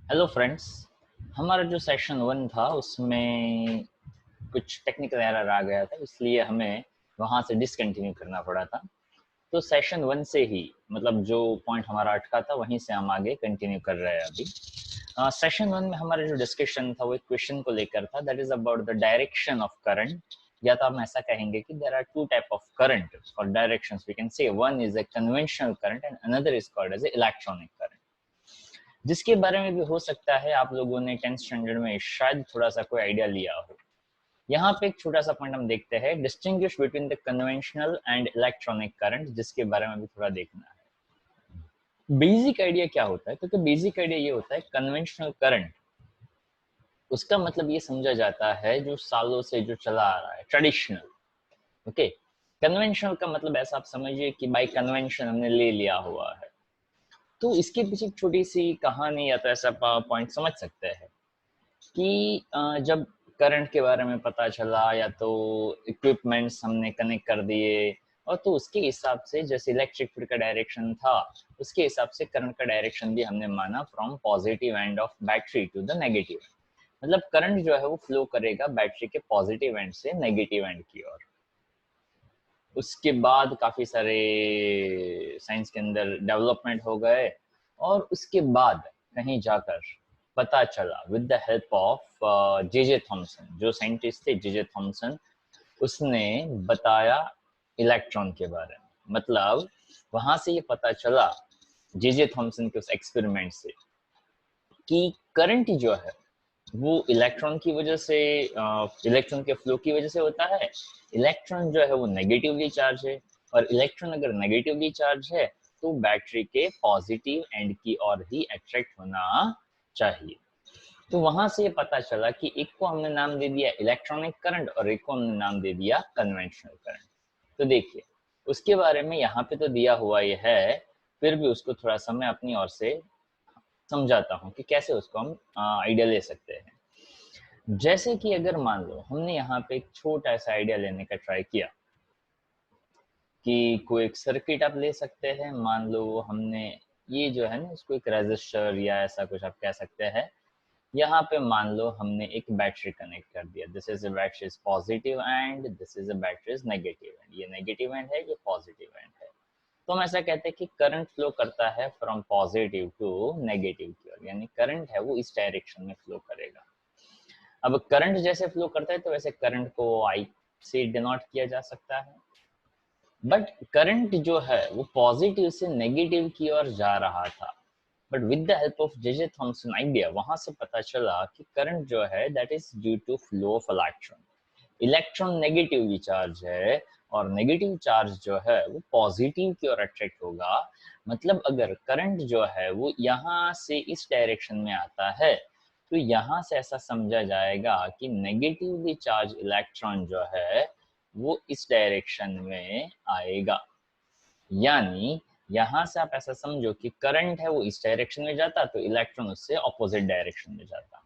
Hello friends. हमारा जो session one था उसमें कुछ टेक्निकल एरर आ गया था, इसलिए हमें वहाँ से डिसकंटिन्यू करना पड़ा था। तो सेशन वन से ही मतलब जो पॉइंट हमारा अटका था वहीं से हम आगे कंटिन्यू कर रहे हैं अभी। सेशन वन में हमारा जो डिस्कशन था वो एक क्वेश्चन को लेकर था, that is about the direction of current. या तो हम ऐसा कहेंगे कि there are two type of current और directions we can say, one is a conventional current and another is called as electronic current, जिसके बारे में भी हो सकता है आप लोगों ने 10th स्टैंडर्ड में शायद थोड़ा सा कोई आइडिया लिया हो। यहाँ पे एक छोटा सा पॉइंट हम देखते हैं, distinguish between the conventional and electronic current, जिसके बारे में भी थोड़ा देखना है। बेसिक आइडिया क्या होता है, क्योंकि बेसिक आइडिया ये होता है कन्वेंशनल करंट, उसका मतलब ये समझा जाता है जो सालों से जो चला आ रहा है, ट्रेडिशनल। ओके, कन्वेंशनल का मतलब ऐसा आप समझिए कि बाय कन्वेंशन हमने ले लिया हुआ है। तो इसके पीछे एक छोटी सी कहानी या तो ऐसा पॉइंट समझ सकते हैं कि जब करंट के बारे में पता चला या तो इक्विपमेंट्स हमने कनेक्ट कर दिए, और तो उसके हिसाब से जैसे इलेक्ट्रिक फील्ड का डायरेक्शन था उसके हिसाब से करंट का डायरेक्शन भी हमने माना from positive end of battery to the negative. मतलब करंट जो है वो फ्लो करेगा बैटरी के पॉजिटिव एंड से नेगेटिव एंड की ओर। उसके बाद काफी सारे साइंस के अंदर डेवलपमेंट हो गए, और उसके बाद कहीं जाकर पता चला with the help of J J Thomson, जो साइंटिस्ट थे जे जे थॉमसन, उसने बताया इलेक्ट्रॉन के बारे में। मतलब वहां से ये पता चला जे जे थॉमसन के उस एक्सपेरिमेंट से कि करंट जो है वो इलेक्ट्रॉन की वजह से, इलेक्ट्रॉन के फ्लो की वजह से होता है। इलेक्ट्रॉन जो है वो नेगेटिवली चार्ज है, और इलेक्ट्रॉन अगर नेगेटिवली चार्ज है तो बैटरी के पॉजिटिव एंड की ओर ही अट्रैक्ट होना चाहिए। तो वहां से ये पता चला कि एक को हमने नाम दे दिया इलेक्ट्रॉनिक करंट और एक को हमने नाम दे दिया कन्वेंशनल करंट। तो देखिए, उसके बारे में यहाँ पे तो दिया हुआ ये है, फिर भी उसको थोड़ा सा मैं अपनी ओर से समझाता हूँ कि कैसे उसको हम आइडिया ले सकते हैं। जैसे कि अगर मान लो हमने यहाँ पे एक छोटा सा आइडिया लेने का ट्राई किया कि कोई एक सर्किट आप ले सकते हैं, मान लो हमने ये जो है ना इसको एक रेजिस्टर या ऐसा कुछ आप कह सकते हैं, यहाँ पे मान लो हमने एक बैटरी कनेक्ट कर दिया, this is a battery is positive and this is a battery is negative and, ये नेगेटिव एंड है ये पॉजिटिव एंड है। तो हम ऐसा कहते हैं कि करंट फ्लो करता है फ्रॉम पॉजिटिव टू नेगेटिव की ओर, यानी करंट है वो इस डायरेक्शन में फ्लो करेगा। अब करंट जैसे फ्लो करता है तो वैसे करंट को आई से डिनोट किया जा सकता है, बट करंट जो है वो पॉजिटिव से नेगेटिव की ओर जा रहा था। But with the help of J Thomson idea वहां से पता चला कि करंट जो है that is due to flow of electron. Electron negatively charge है और नेगेटिव चार्ज जो है वो पॉजिटिव की ओर अट्रैक्ट होगा। मतलब अगर करंट जो है वो यहाँ से इस डायरेक्शन में आता है तो यहाँ से ऐसा समझा जाएगा कि नेगेटिवली चार्ज इलेक्ट्रॉन जो है वो इस डायरेक्शन में आएगा। यानी यहाँ से आप ऐसा समझो कि करंट है वो इस डायरेक्शन में जाता तो इलेक्ट्रॉन उससे ऑपोजिट डायरेक्शन में जाता।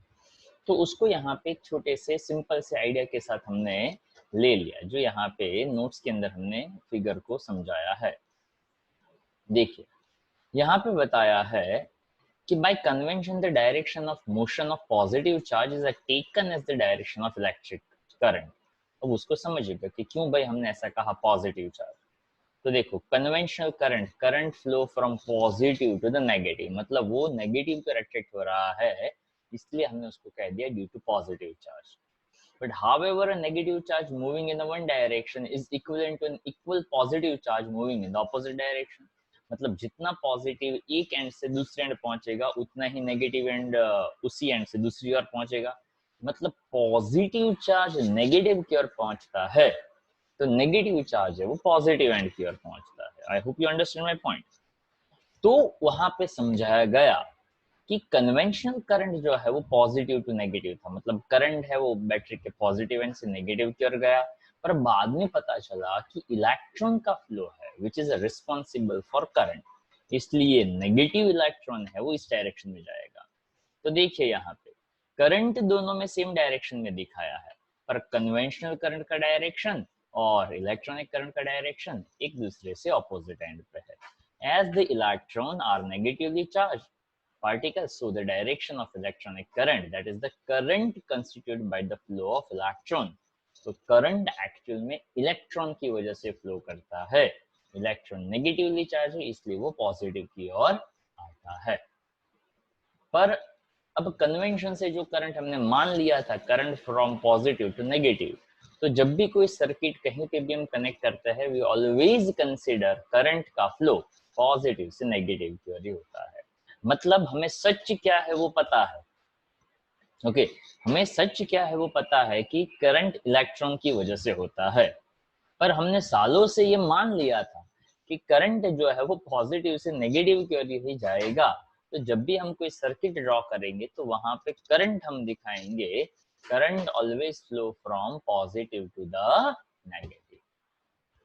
तो उसको यहाँ पे एक छोटे से सिंपल से आइडिया के साथ हमने ले लिया, जो यहाँ पे नोट्स के अंदर हमने फिगर को समझाया है। देखिए, यहाँ पे बताया है कि by convention the direction of motion of positive charge is taken as the direction of electric current। अब उसको समझिएगा कि क्यों भाई हमने ऐसा कहा पॉजिटिव चार्ज। तो देखो, conventional current, current flow from positive to the negative, मतलब वो नेगेटिव पर अट्रैक्ट हो रहा है, इसलिए हमने उसको कह दिया due to positive charge. But however, a negative charge moving in the one direction is equivalent to an equal positive charge moving in the opposite direction। मतलब जितना पॉजिटिव एक एंड से दूसरे एंड पहुंचेगा उतना ही नेगेटिव एंड उसी and से दूसरी ओर पहुंचेगा। मतलब पॉजिटिव चार्ज नेगेटिव की ओर पहुंचता है तो नेगेटिव चार्ज है वो पॉजिटिव एंड की ओर पहुंचता है। आई hope you understand my point. तो वहां पे समझाया गया कि कन्वेंशनल करंट जो है वो पॉजिटिव टू नेगेटिव था, मतलब करंट है वो बैटरी के पॉजिटिव एंड से नेगेटिव की ओर गया। पर बाद में पता चला कि इलेक्ट्रॉन का फ्लो है which is responsible for current, इसलिए नेगेटिव इलेक्ट्रॉन है वो इस डायरेक्शन में जाएगा। तो देखिए यहाँ पे करंट दोनों में सेम डायरेक्शन में दिखाया है, पर कन्वेंशनल करंट का डायरेक्शन और इलेक्ट्रॉनिक करंट का डायरेक्शन एक दूसरे से ऑपोजिट एंड पे है। As the electron are negatively charge, particles. So the direction of electronic current, that is the current constituted by the flow of electron. तो current actual में electron की वजह से फ्लो करता है. इलेक्ट्रॉन नेगेटिवली चार्ज है इसलिए वो पॉजिटिव की ओर आता है. पर अब कन्वेंशन से जो करंट हमने मान लिया था, current from positive to negative, तो जब भी कोई सर्किट कहीं पे भी हम कनेक्ट करते हैं, वी ऑलवेज कंसीडर करंट का फ्लो पॉजिटिव से नेगेटिव की ओर ही होता है. मतलब हमें सच क्या है वो पता है. ओके, हमें सच क्या है वो पता है कि करंट इलेक्ट्रॉन की वजह से होता है. पर हमने सालों से ये मान लिया था कि करंट जो है वो पॉजिटिव से नेगेटिव की ओर ही जाएगा. तो जब भी हम कोई सर्किट ड्रॉ करेंगे तो वहां पे करंट हम दिखाएंगे, current always flow from positive to the negative.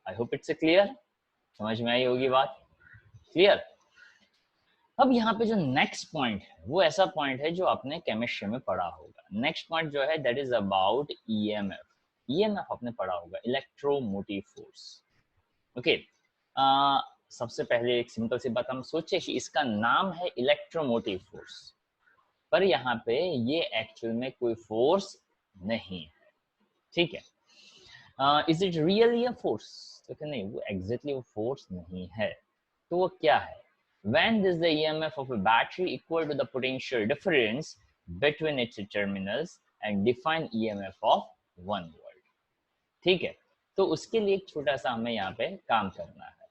I hope it's clear. समझ में आई होगी बात. क्लियर. अब यहाँ पे जो नेक्स्ट पॉइंट है वो ऐसा पॉइंट है जो आपने केमिस्ट्री में पढ़ा होगा. नेक्स्ट पॉइंट जो है that is about EMF. EMF आपने पढ़ा होगा, इलेक्ट्रोमोटिव फोर्स. ओके, सबसे पहले एक सिंपल सी बात हम सोचे कि इसका नाम है इलेक्ट्रोमोटिव फोर्स, पर यहाँ पे ये एक्चुअल में कोई फोर्स नहीं है. ठीक है. Is it really a force? तो क्या नहीं, वो एग्जैक्टली वो फोर्स नहीं है. तो वो क्या है? When is the EMF of a battery equal to the potential difference between its terminals and define EMF of 1 volt. ठीक है. तो उसके लिए एक छोटा सा हमें यहाँ पे काम करना है.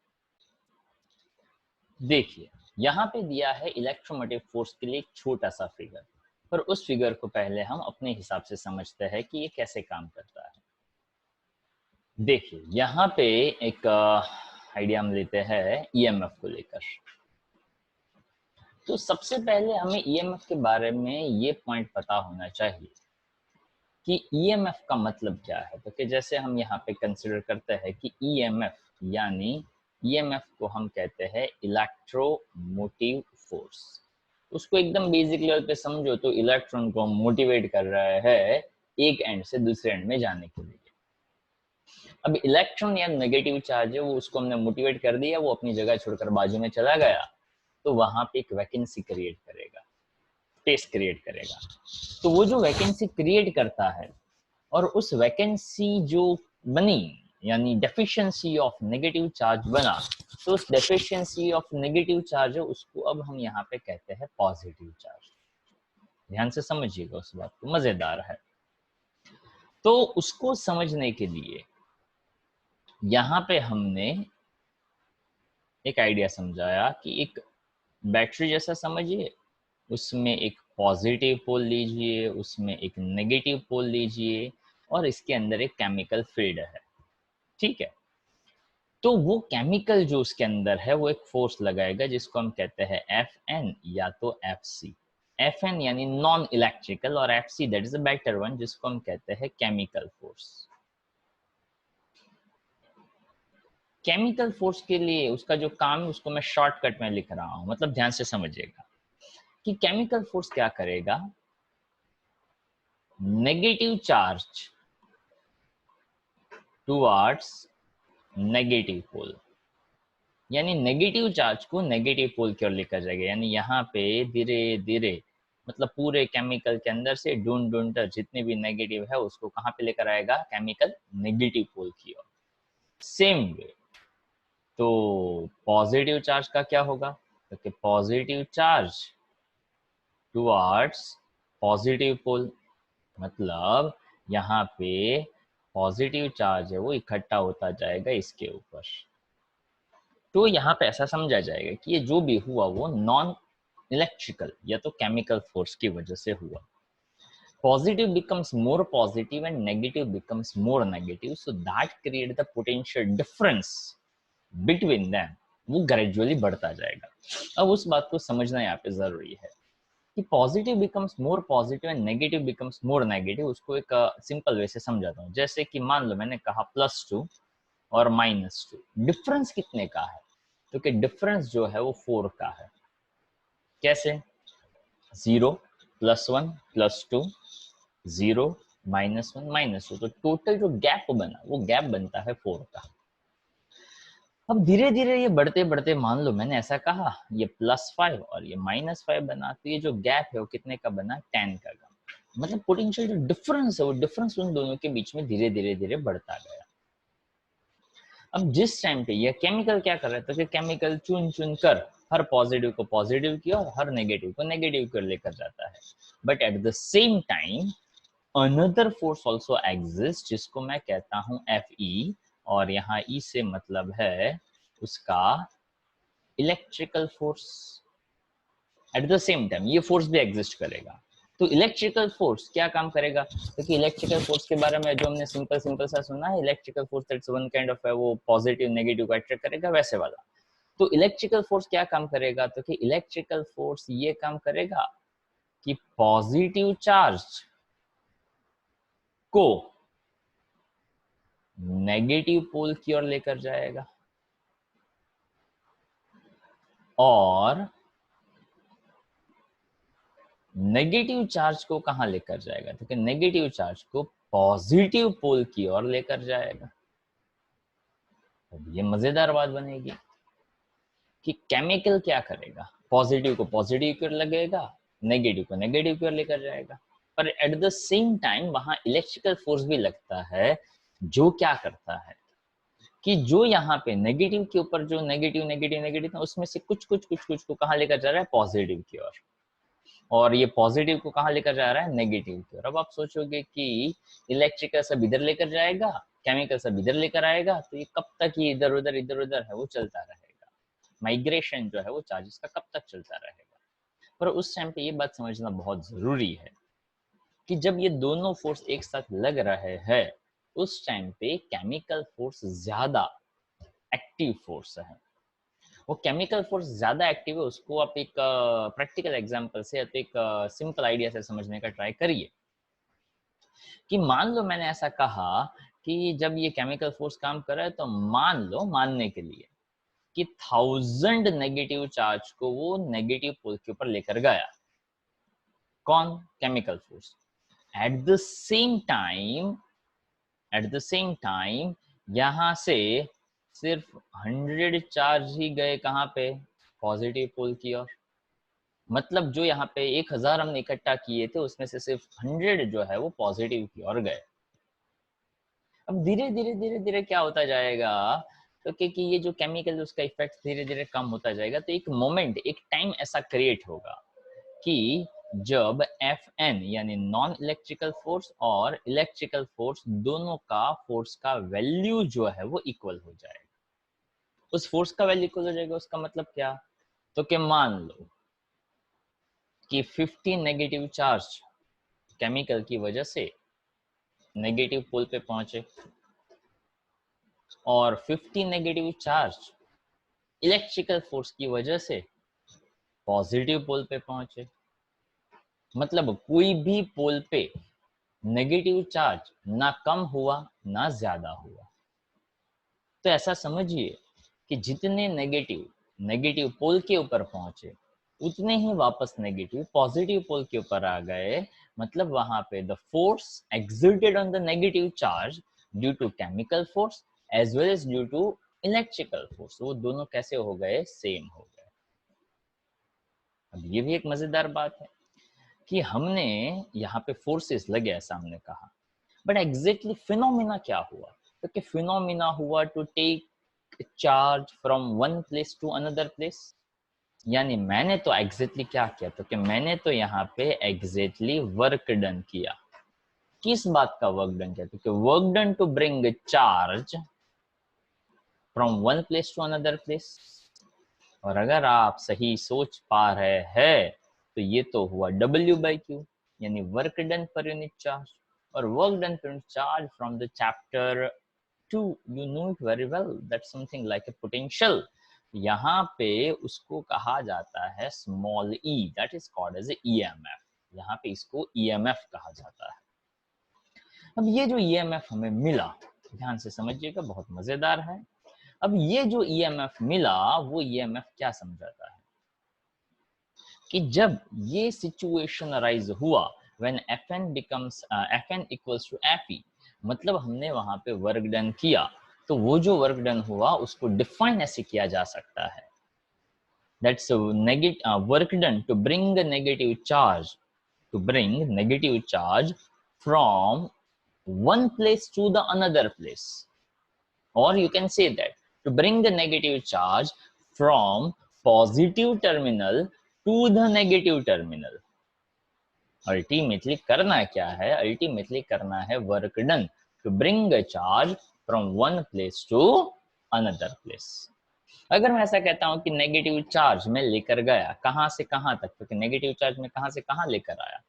देखिए यहाँ पे दिया है इलेक्ट्रोमोटिव फोर्स के लिए एक छोटा सा फिगर, पर उस फिगर को पहले हम अपने हिसाब से समझते हैं कि ये कैसे काम करता है. देखिए यहाँ पे एक आइडिया हम लेते हैं ईएमएफ को लेकर. तो सबसे पहले हमें ईएमएफ के बारे में ये पॉइंट पता होना चाहिए कि ईएमएफ का मतलब क्या है. तो कि जैसे हम यहाँ पे कंसिडर करते हैं कि ईएमएफ यानी ईएमएफ को हम कहते हैं इलेक्ट्रोमोटिव फोर्स. उसको एकदम बेसिक लेवल पे समझो तो इलेक्ट्रॉन को मोटिवेट कर रहा है एक एंड से दूसरे एंड में जाने के लिए. अब इलेक्ट्रॉन या नेगेटिव चार्ज है वो उसको हमने मोटिवेट कर दिया, वो अपनी जगह छोड़कर बाजू में चला गया, तो वहां पे एक वैकेंसी क्रिएट करेगा, स्पेस क्रिएट करेगा. तो वो जो वैकेंसी क्रिएट करता है और उस वैकेंसी जो बनी यानी डेफिशिएंसी ऑफ नेगेटिव चार्ज बना, तो उस डेफिशिएंसी ऑफ नेगेटिव चार्ज है उसको अब हम यहाँ पे कहते हैं पॉजिटिव चार्ज. ध्यान से समझिएगा उस बात को, मजेदार है. तो उसको समझने के लिए यहाँ पे हमने एक आइडिया समझाया कि एक बैटरी जैसा समझिए, उसमें एक पॉजिटिव पोल लीजिए, उसमें एक नेगेटिव पोल लीजिए और इसके अंदर एक केमिकल फील्ड है. ठीक है. तो वो केमिकल जो उसके अंदर है वो एक फोर्स लगाएगा जिसको हम कहते हैं Fn या तो Fc. Fn यानी नॉन इलेक्ट्रिकल और Fc that is a better one जिसको हम कहते हैं केमिकल फोर्स. केमिकल फोर्स के लिए उसका जो काम है उसको मैं शॉर्टकट में लिख रहा हूं, मतलब ध्यान से समझिएगा कि केमिकल फोर्स क्या करेगा. Negative charge towards negative pole, यानी नेगेटिव चार्ज को नेगेटिव पोल की ओर लेकर जाएगा. यानी यहाँ पे धीरे धीरे मतलब पूरे केमिकल के अंदर से ढूंढ ढूंढ कर जितने भी नेगेटिव है उसको कहाँ पे लेकर आएगा, केमिकल नेगेटिव पोल की ओर. सेम वे तो पॉजिटिव चार्ज का क्या होगा, तो positive charge towards positive pole, मतलब यहाँ पे पॉजिटिव चार्ज है वो इकट्ठा होता जाएगा इसके ऊपर. तो यहाँ पे ऐसा समझा जाएगा कि ये जो भी हुआ वो नॉन इलेक्ट्रिकल या तो केमिकल फोर्स की वजह से हुआ. Positive becomes more positive and negative becomes more negative, so that create the potential difference between them. वो ग्रेजुअली बढ़ता जाएगा. अब उस बात को समझना यहाँ पे जरूरी है कि positive becomes more positive and negative becomes more negative. उसको एक सिंपल वे से समझाता हूँ. जैसे कि मान लो मैंने कहा +2 और -2, डिफरेंस कितने का है, तो कि डिफरेंस जो है वो 4 का है. कैसे? 0 +1 +2 0 -1 -2, तो टोटल जो गैप बना वो गैप बनता है 4 का. अब धीरे धीरे ये बढ़ते बढ़ते, मान लो मैंने ऐसा कहा ये +5 और ये -5 बना, तो ये जो गैप है वो कितने का बना, 10 का मतलब पोटेंशियल जो डिफरेंस है वो डिफरेंस उन दोनों के बीच में धीरे धीरे धीरे बढ़ता गया। अब जिस टाइम पे ये केमिकल क्या कर रहा था कि केमिकल चुन चुन कर हर पॉजिटिव को पॉजिटिव की और हर नेगेटिव को नेगेटिव कर लेकर जाता है, but at the same time another force also exist जिसको मैं कहता हूं Fe, और यहाँ E से मतलब है उसका electrical force. At the same time ये फोर्स भी एग्जिस्ट करेगा। तो इलेक्ट्रिकल फोर्स क्या काम करेगा, क्योंकि इलेक्ट्रिकल फोर्स के बारे में जो हमने सिंपल सिंपल सा सुना है, electrical force that's one kind of है, वो पॉजिटिव नेगेटिव को अट्रैक्ट करेगा वैसे वाला। तो इलेक्ट्रिकल फोर्स क्या काम करेगा, तो कि इलेक्ट्रिकल फोर्स ये काम करेगा कि पॉजिटिव चार्ज को नेगेटिव पोल की ओर लेकर जाएगा और नेगेटिव चार्ज को कहां लेकर जाएगा, तो कि नेगेटिव चार्ज को पॉजिटिव पोल की ओर लेकर जाएगा। अब ये मजेदार बात बनेगी कि केमिकल क्या करेगा, पॉजिटिव को पॉजिटिव की ओर लगेगा, नेगेटिव को नेगेटिव की ओर लेकर जाएगा, पर एट द सेम टाइम वहां इलेक्ट्रिकल फोर्स भी लगता है जो क्या करता है कि जो यहाँ पे नेगेटिव के ऊपर जो नेगेटिव नेगेटिव नेगेटिव उसमें से कुछ कुछ कुछ कुछ को कहाँ लेकर जा रहा है, पॉजिटिव की ओर, और ये पॉजिटिव को कहाँ लेकर जा रहा है, नेगेटिव की ओर। अब आप सोचोगे कि इलेक्ट्रिकल सब इधर लेकर जाएगा, केमिकल सब इधर लेकर आएगा, तो ये कब तक ये इधर उधर है वो चलता रहेगा, माइग्रेशन जो है वो चार्जेस का कब तक चलता रहेगा। पर उस टाइम पे ये बात समझना बहुत जरूरी है कि जब ये दोनों फोर्स एक साथ लग रहे हैं उस टाइम पे केमिकल फोर्स ज्यादा एक्टिव फोर्स है। वो केमिकल फोर्स ज्यादा एक्टिव है, उसको आप एक प्रैक्टिकल एग्जांपल से या तो एक सिंपल आइडिया से समझने का ट्राई करिए कि मान लो मैंने ऐसा कहा कि जब ये केमिकल फोर्स काम कर रहा है तो मान लो, मानने के लिए कि 1000 नेगेटिव चार्ज को वो नेगेटिव पोल के ऊपर लेकर गया, कौन, chemical force. At the same time यहां से सिर्फ 100 चार्ज ही गए कहां पे, पॉजिटिव पोल की ओर। मतलब जो यहाँ पे 1000 हमने इकट्ठा किए थे उसमें से सिर्फ 100 जो है वो पॉजिटिव की ओर गए। अब धीरे धीरे धीरे धीरे क्या होता जाएगा, तो क्योंकि ये जो केमिकल उसका इफेक्ट धीरे धीरे कम होता जाएगा, तो एक मोमेंट एक टाइम ऐसा क्रिएट होगा कि जब Fn यानी नॉन इलेक्ट्रिकल फोर्स और इलेक्ट्रिकल फोर्स दोनों का फोर्स का वैल्यू जो है वो इक्वल हो जाएगा। उस फोर्स का वैल्यू इक्वल हो जाएगा उसका मतलब क्या, तो कि मान लो कि 50 नेगेटिव चार्ज केमिकल की वजह से नेगेटिव पोल पे पहुंचे और 50 नेगेटिव चार्ज इलेक्ट्रिकल फोर्स की वजह से पॉजिटिव पोल पे पहुंचे। मतलब कोई भी पोल पे नेगेटिव चार्ज ना कम हुआ ना ज्यादा हुआ। तो ऐसा समझिए कि जितने नेगेटिव नेगेटिव पोल के ऊपर पहुंचे उतने ही वापस नेगेटिव पॉजिटिव पोल के ऊपर आ गए। मतलब वहां पे the force exerted on the negative charge due to chemical force as well as due to electrical force, वो दोनों कैसे हो गए, सेम हो गए। अब ये भी एक मजेदार बात है कि हमने यहाँ पे फोर्सेस लगे ऐसा हमने कहा, बट एग्जैक्टली फिनोमिना क्या हुआ, क्योंकि फिनोमिना हुआ to take charge from one place to another place. यानी मैंने तो एग्जैक्टली क्या किया, तो कि मैंने तो यहाँ पे एग्जैक्टली वर्क डन किया। किस बात का वर्क डन किया, क्योंकि work done to bring charge from one place to another place. और अगर आप सही सोच पा रहे हैं तो ये तो हुआ W/Q, यानी work done per unit charge. और work done per unit charge from the chapter 2, you know it very well, that's something like a potential। यहाँ पे उसको कहा जाता है small e, that is called as a EMF। यहाँ पे इसको EMF कहा जाता है। अब ये जो EMF हमें मिला, ध्यान से समझिएगा, बहुत मजेदार है। अब ये जो EMF मिला वो EMF क्या समझाता है कि जब ये सिचुएशन अराइज हुआ when Fn equals to Fe, मतलब हमने वहां पे वर्क डन किया तो वो जो वर्क डन हुआ उसको डिफाइन ऐसे किया जा सकता है, that's a work done to bring a negative charge, from one place to the another place, or you can say that to bring the negative charge from positive terminal to the negative terminal. Ultimately करना क्या है, ultimately करना है work done to bring a charge from one place to another place. अगर मैं ऐसा कहता हूं कि नेगेटिव चार्ज में लेकर गया कहां से कहां तक, तो नेगेटिव चार्ज में कहां से कहां लेकर आया,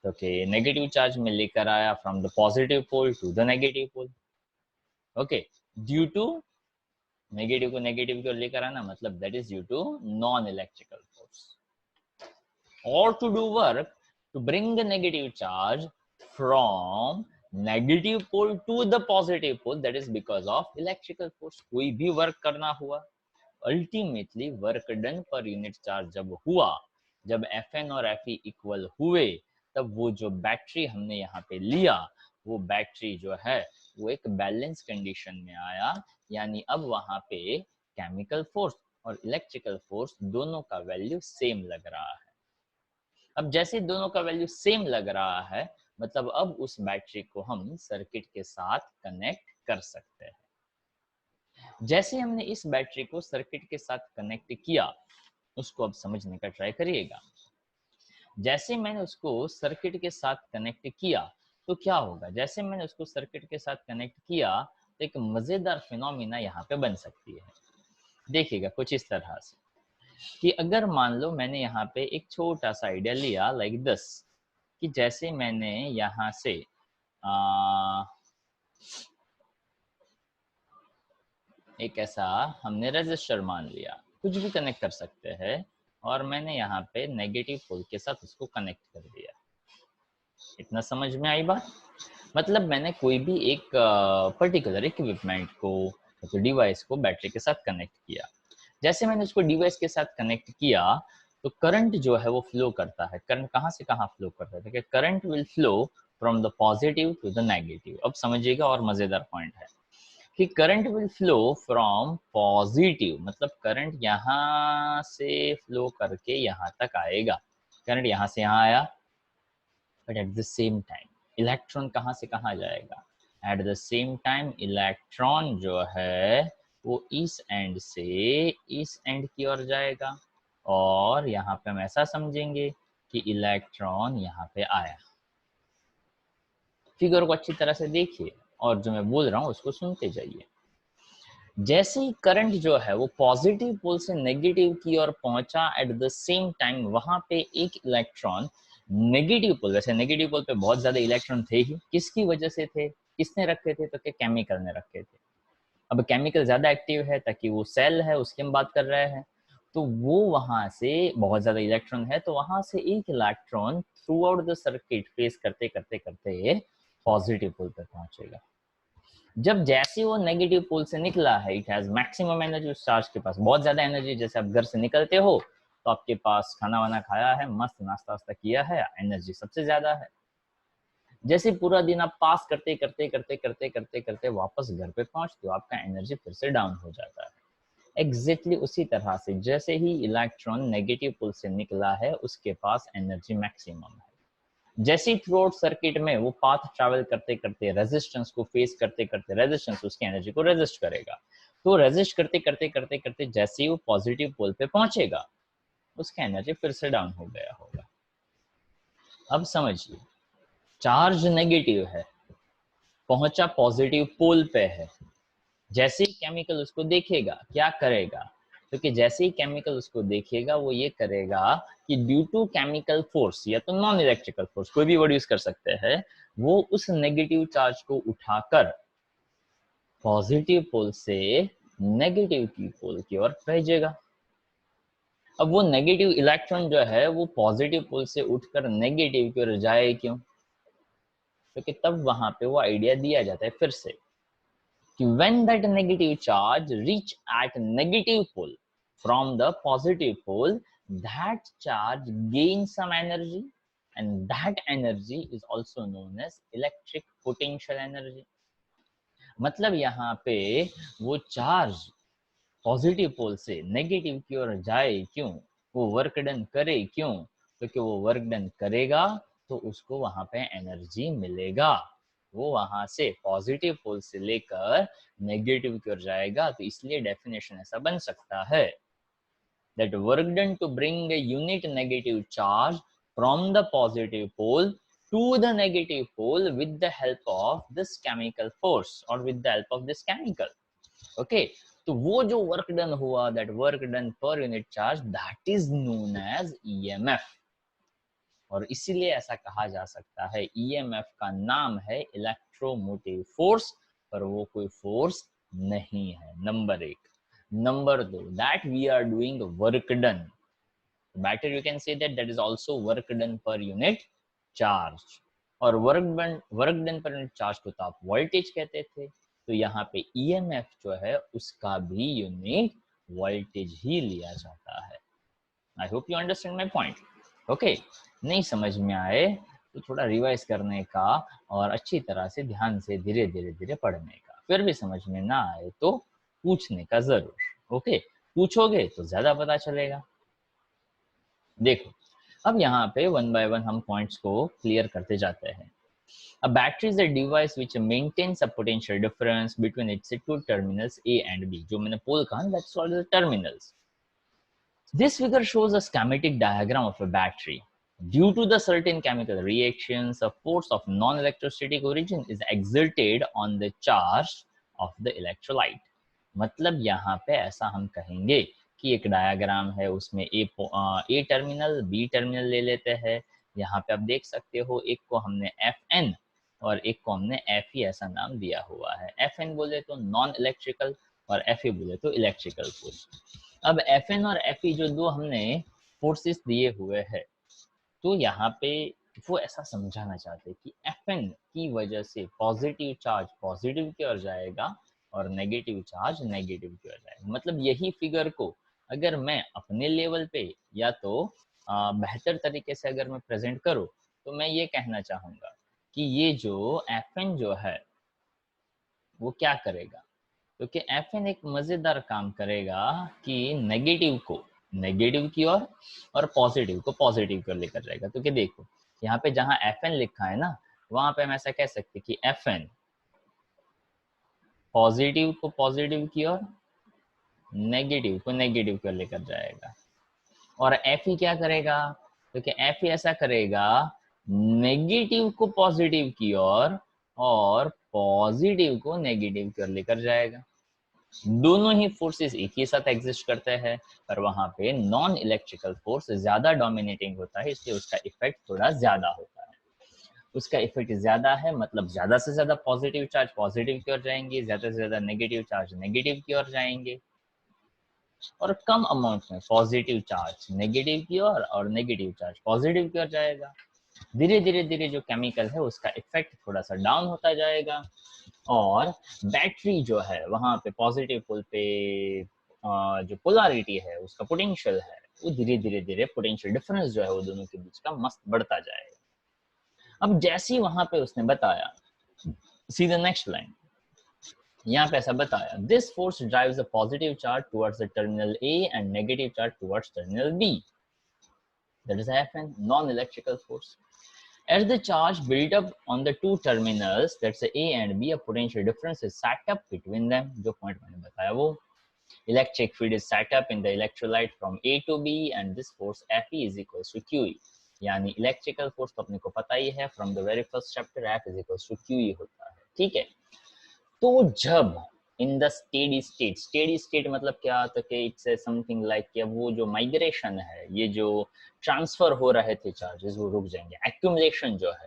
तो कि नेगेटिव चार्ज में लेकर आया from the positive pole to the negative pole. Okay, due to negative को नेगेटिव की ओर लेकर आना, मतलब that is due to non electrical force. और to do work to bring the negative charge from negative pole to the positive pole, that is because of electrical force। कोई भी work करना हुआ, ultimately work done per unit charge जब हुआ, जब Fn और Fe equal हुए, तब वो जो बैटरी हमने यहाँ पे लिया, वो बैटरी जो है वो एक बैलेंस कंडीशन में आया, यानी अब वहां पे केमिकल फोर्स और इलेक्ट्रिकल फोर्स दोनों का वैल्यू सेम लग रहा है। अब जैसे दोनों का वैल्यू सेम लग रहा है, मतलब अब उस बैटरी को हम सर्किट के साथ कनेक्ट कर सकते हैं। जैसे हमने इस बैटरी को सर्किट के साथ कनेक्ट किया, उसको अब समझने का ट्राई करिएगा। जैसे मैंने उसको सर्किट के साथ कनेक्ट किया तो क्या होगा, जैसे मैंने उसको सर्किट के साथ कनेक्ट किया तो एक मजेदार फिनोमिना यहाँ पे बन सकती है। देखिएगा कुछ इस तरह से कि अगर मान लो मैंने यहाँ पे एक छोटा सा आइडिया लिया लाइक दिस, कि जैसे मैंने यहाँ से एक ऐसा हमने रजिस्टर मान लिया, कुछ भी कनेक्ट कर सकते हैं, और मैंने यहाँ पे नेगेटिव पोल के साथ उसको कनेक्ट कर दिया। इतना समझ में आई बात? मतलब मैंने कोई भी एक पर्टिकुलर इक्विपमेंट को, तो डिवाइस को बैटरी के साथ कनेक्ट किया। जैसे मैंने उसको डिवाइस के साथ कनेक्ट किया तो करंट जो है वो फ्लो करता है। करंट कहाँ से कहाँ फ्लो करता है, कि current will flow from the positive to the negative. अब समझिएगा, और मजेदार पॉइंट है कि current will flow from positive, मतलब करंट यहाँ से फ्लो करके यहाँ तक आएगा। करंट यहाँ से यहाँ आया, but at the same time electron कहाँ से कहाँ जाएगा, at the same time electron जो है वो इस एंड से इस एंड की ओर जाएगा। और यहाँ पे हम ऐसा समझेंगे कि इलेक्ट्रॉन यहाँ पे आया। फिगर को अच्छी तरह से देखिए और जो मैं बोल रहा हूँ उसको सुनते जाइए। जैसे ही करंट जो है वो पॉजिटिव पोल से नेगेटिव की ओर पहुंचा, एट द सेम टाइम वहां पे एक इलेक्ट्रॉन नेगेटिव पोल, वैसे नेगेटिव पोल पे बहुत ज्यादा इलेक्ट्रॉन थे ही, किसकी वजह से थे, किसने रखे थे, तो क्या केमिकल ने रखे थे। अब केमिकल ज्यादा एक्टिव है ताकि वो सेल है उसकी हम बात कर रहे हैं, तो वो वहां से बहुत ज्यादा इलेक्ट्रॉन है, तो वहां से एक electron through out the circuit face करते करते करते पॉजिटिव पोल पे पहुंचेगा। जब जैसे वो नेगेटिव पोल से निकला है, इट हैज मैक्सिमम एनर्जी, उस चार्ज के पास बहुत ज्यादा एनर्जी। जैसे आप घर से निकलते हो तो आपके पास खाना वाना खाया है, मस्त नाश्ता वास्ता किया है, एनर्जी सबसे ज्यादा है। जैसे पूरा दिन आप पास करते करते करते करते करते करते वापस घर पे पहुंचते हो, आपका एनर्जी फिर से डाउन हो जाता है। एग्जैक्टली उसी तरह से जैसे ही इलेक्ट्रॉन नेगेटिव पोल से निकला है उसके पास एनर्जी मैक्सिमम है। जैसे थ्रू आउट सर्किट में वो पाथ ट्रैवल करते करते रेजिस्टेंस को फेस करते करते रेजिस्टेंस उसकी एनर्जी को रेजिस्ट करेगा, तो रेजिस्ट करते करते करते करते जैसे ही वो पॉजिटिव पोल पे पहुंचेगा उसका एनर्जी फिर से डाउन हो गया होगा। अब समझिए, चार्ज नेगेटिव है, पहुंचा पॉजिटिव पोल पे है, जैसे ही केमिकल उसको देखेगा क्या करेगा, क्योंकि तो जैसे ही केमिकल उसको देखेगा वो ये करेगा कि ड्यू टू केमिकल फोर्स या तो नॉन इलेक्ट्रिकल फोर्स, कोई भी वर्ड यूज कर सकते हैं, वो उस नेगेटिव चार्ज को उठाकर पॉजिटिव पोल से नेगेटिव की पोल की ओर भेजेगा। अब वो नेगेटिव इलेक्ट्रॉन जो है वो पॉजिटिव पोल से उठकर नेगेटिव की ओर जाए क्यों, क्योंकि तब वहां पे वो आइडिया दिया जाता है फिर से कि when that negative charge reach at negative pole from the positive pole, that charge gains some energy, and that energy is also known as electric potential energy। मतलब यहाँ पे वो चार्ज पॉजिटिव पोल से नेगेटिव की ओर जाए क्यों, वो वर्क डन करे क्यों, क्योंकि वो वर्क डन करेगा तो उसको वहां पे एनर्जी मिलेगा, वो वहां से पॉजिटिव पोल से लेकर नेगेटिव की ओर जाएगा, तो इसलिए डेफिनेशन ऐसा बन सकता है that work done to bring a unit negative charge from the positive pole to the negative pole with the help of this chemical force or with the help of this chemical. Okay, तो वो जो work done हुआ, that work done per unit charge, that is known as EMF. और इसीलिए ऐसा कहा जा सकता है ईएमएफ का नाम है इलेक्ट्रोमोटिव फोर्स, पर वो कोई फोर्स नहीं है, नंबर एक। नंबर दो, that we are doing work done, better you can say that is also work done per unit charge, और work done per unit charge को तो आप वोल्टेज कहते थे, तो यहाँ पे ईएमएफ जो है उसका भी यूनिट वोल्टेज ही लिया जाता है। आई hope you understand my point. Okay, नहीं समझ में आए तो थोड़ा रिवाइज करने का और अच्छी तरह से ध्यान से धीरे धीरे पढ़ने का, फिर भी समझ में ना आए तो पूछने का जरूर। ओके, पूछोगे तो ज्यादा पता चलेगा। देखो, अब यहाँ पे वन बाय वन हम पॉइंट्स को क्लियर करते जाते हैं। A battery is a device which maintains a potential difference between its two terminals A and B. जो मैंने पोल कहा, that's called the terminals. This figure shows a schematic diagram of a battery. Due to the certain chemical reactions, a force of non-electrostatic origin is exerted on the charge of the electrolyte. मतलब यहाँ पे ऐसा हम कहेंगे कि एक diagram है, उसमें ए टर्मिनल बी टर्मिनल ले लेते हैं। यहाँ पे आप देख सकते हो, एक को हमने Fn और एक को हमने Fe ऐसा नाम दिया हुआ है। Fn बोले तो नॉन इलेक्ट्रिकल और Fe बोले तो इलेक्ट्रिकल फोर्स। अब Fn और Fe जो दो हमने फोर्सेस दिए हुए हैं, तो यहाँ पे वो ऐसा समझाना चाहते हैं कि Fn की वजह से पॉजिटिव चार्ज पॉजिटिव की ओर जाएगा और नेगेटिव चार्ज नेगेटिव की ओर जाएगा। मतलब यही फिगर को अगर मैं अपने लेवल पे या तो बेहतर तरीके से अगर मैं प्रेजेंट करूँ, तो मैं ये कहना चाहूँगा कि ये जो Fn जो है वो क्या करेगा, क्योंकि Fn एक मजेदार काम करेगा कि नेगेटिव को नेगेटिव की ओर और पॉजिटिव को पॉजिटिव की ओर लेकर जाएगा। तो क्या देखो, यहाँ पे जहां Fn लिखा है ना, वहां पे हम ऐसा कह सकते हैं कि Fn पॉजिटिव को पॉजिटिव की ओर, नेगेटिव को नेगेटिव की ओर लेकर जाएगा। और Fe क्या करेगा, क्योंकि Fe ऐसा करेगा नेगेटिव को पॉजिटिव की ओर और पॉजिटिव को नेगेटिव की ओर लेकर जाएगा। दोनों ही फोर्सेस एक ही साथ एग्जिस्ट करते हैं, पर वहां पे नॉन इलेक्ट्रिकल फोर्स ज्यादा डोमिनेटिंग होता है, इसलिए उसका इफेक्ट थोड़ा ज्यादा होता है। उसका इफेक्ट ज्यादा है, मतलब ज्यादा से ज्यादा पॉजिटिव चार्ज पॉजिटिव की ओर जाएंगे, ज्यादा से ज्यादा नेगेटिव चार्ज नेगेटिव की ओर जाएंगे, और कम अमाउंट में पॉजिटिव चार्ज नेगेटिव की ओर और नेगेटिव चार्ज पॉजिटिव की ओर जाएगा। धीरे धीरे जो केमिकल है उसका इफेक्ट थोड़ा सा डाउन होता जाएगा, और बैटरी जो है वहां पे पॉजिटिव पोल पे जो पोलैरिटी है उसका पोटेंशियल है, वो धीरे धीरे पोटेंशियल डिफरेंस जो है वो दोनों के बीच का मस्त बढ़ता जाएगा। अब जैसे ही वहां पे उसने बताया, सी द नेक्स्ट लाइन, यहाँ पे ऐसा बताया, this force drives a positive charge towards the terminal A and negative charge towards terminal B, that is Fn, non electrical force. As the charge built up on the two terminals, that's A and B, a potential difference is set up between them. जो point मैंने बताया वो, electric field is set up in the electrolyte from A to B, and this force Fe is equals to QE. यानी electrical force तो अपने को पता ही है, from the very first chapter F is equals to QE होता है, ठीक है। तो जब इन द स्टेडी स्टेट मतलब क्या, तो कि इट्स समथिंग लाइक कि वो जो माइग्रेशन है, ये जो ट्रांसफर हो रहे थे चार्जेस वो रुक जाएंगे, एक्यूमुलेशन जो है,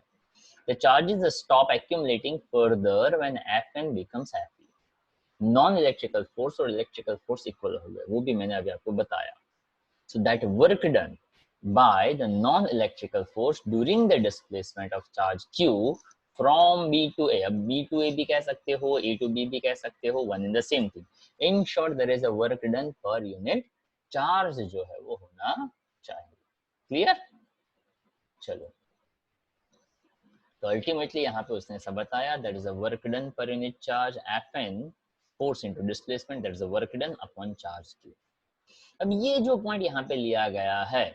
the charges stop accumulating further when Fn becomes Fe. Non electrical force और इलेक्ट्रिकल फोर्स इक्वल हो गए, वो भी मैंने अभी आपको बताया। So that work done by the non-electrical force during the displacement of charge Q from B to A, अब B to A भी कह सकते हो, A to B भी कह सकते हो, one in the same thing. In short, there is a work done per unit charge जो है वो होना चाहिए। क्लियर? चलो, तो अल्टीमेटली यहाँ पे उसने ऐसा बताया, that is a work done per unit charge Fn force into displacement, that is a work done upon charge Q। अब ये जो पॉइंट यहाँ पे लिया गया है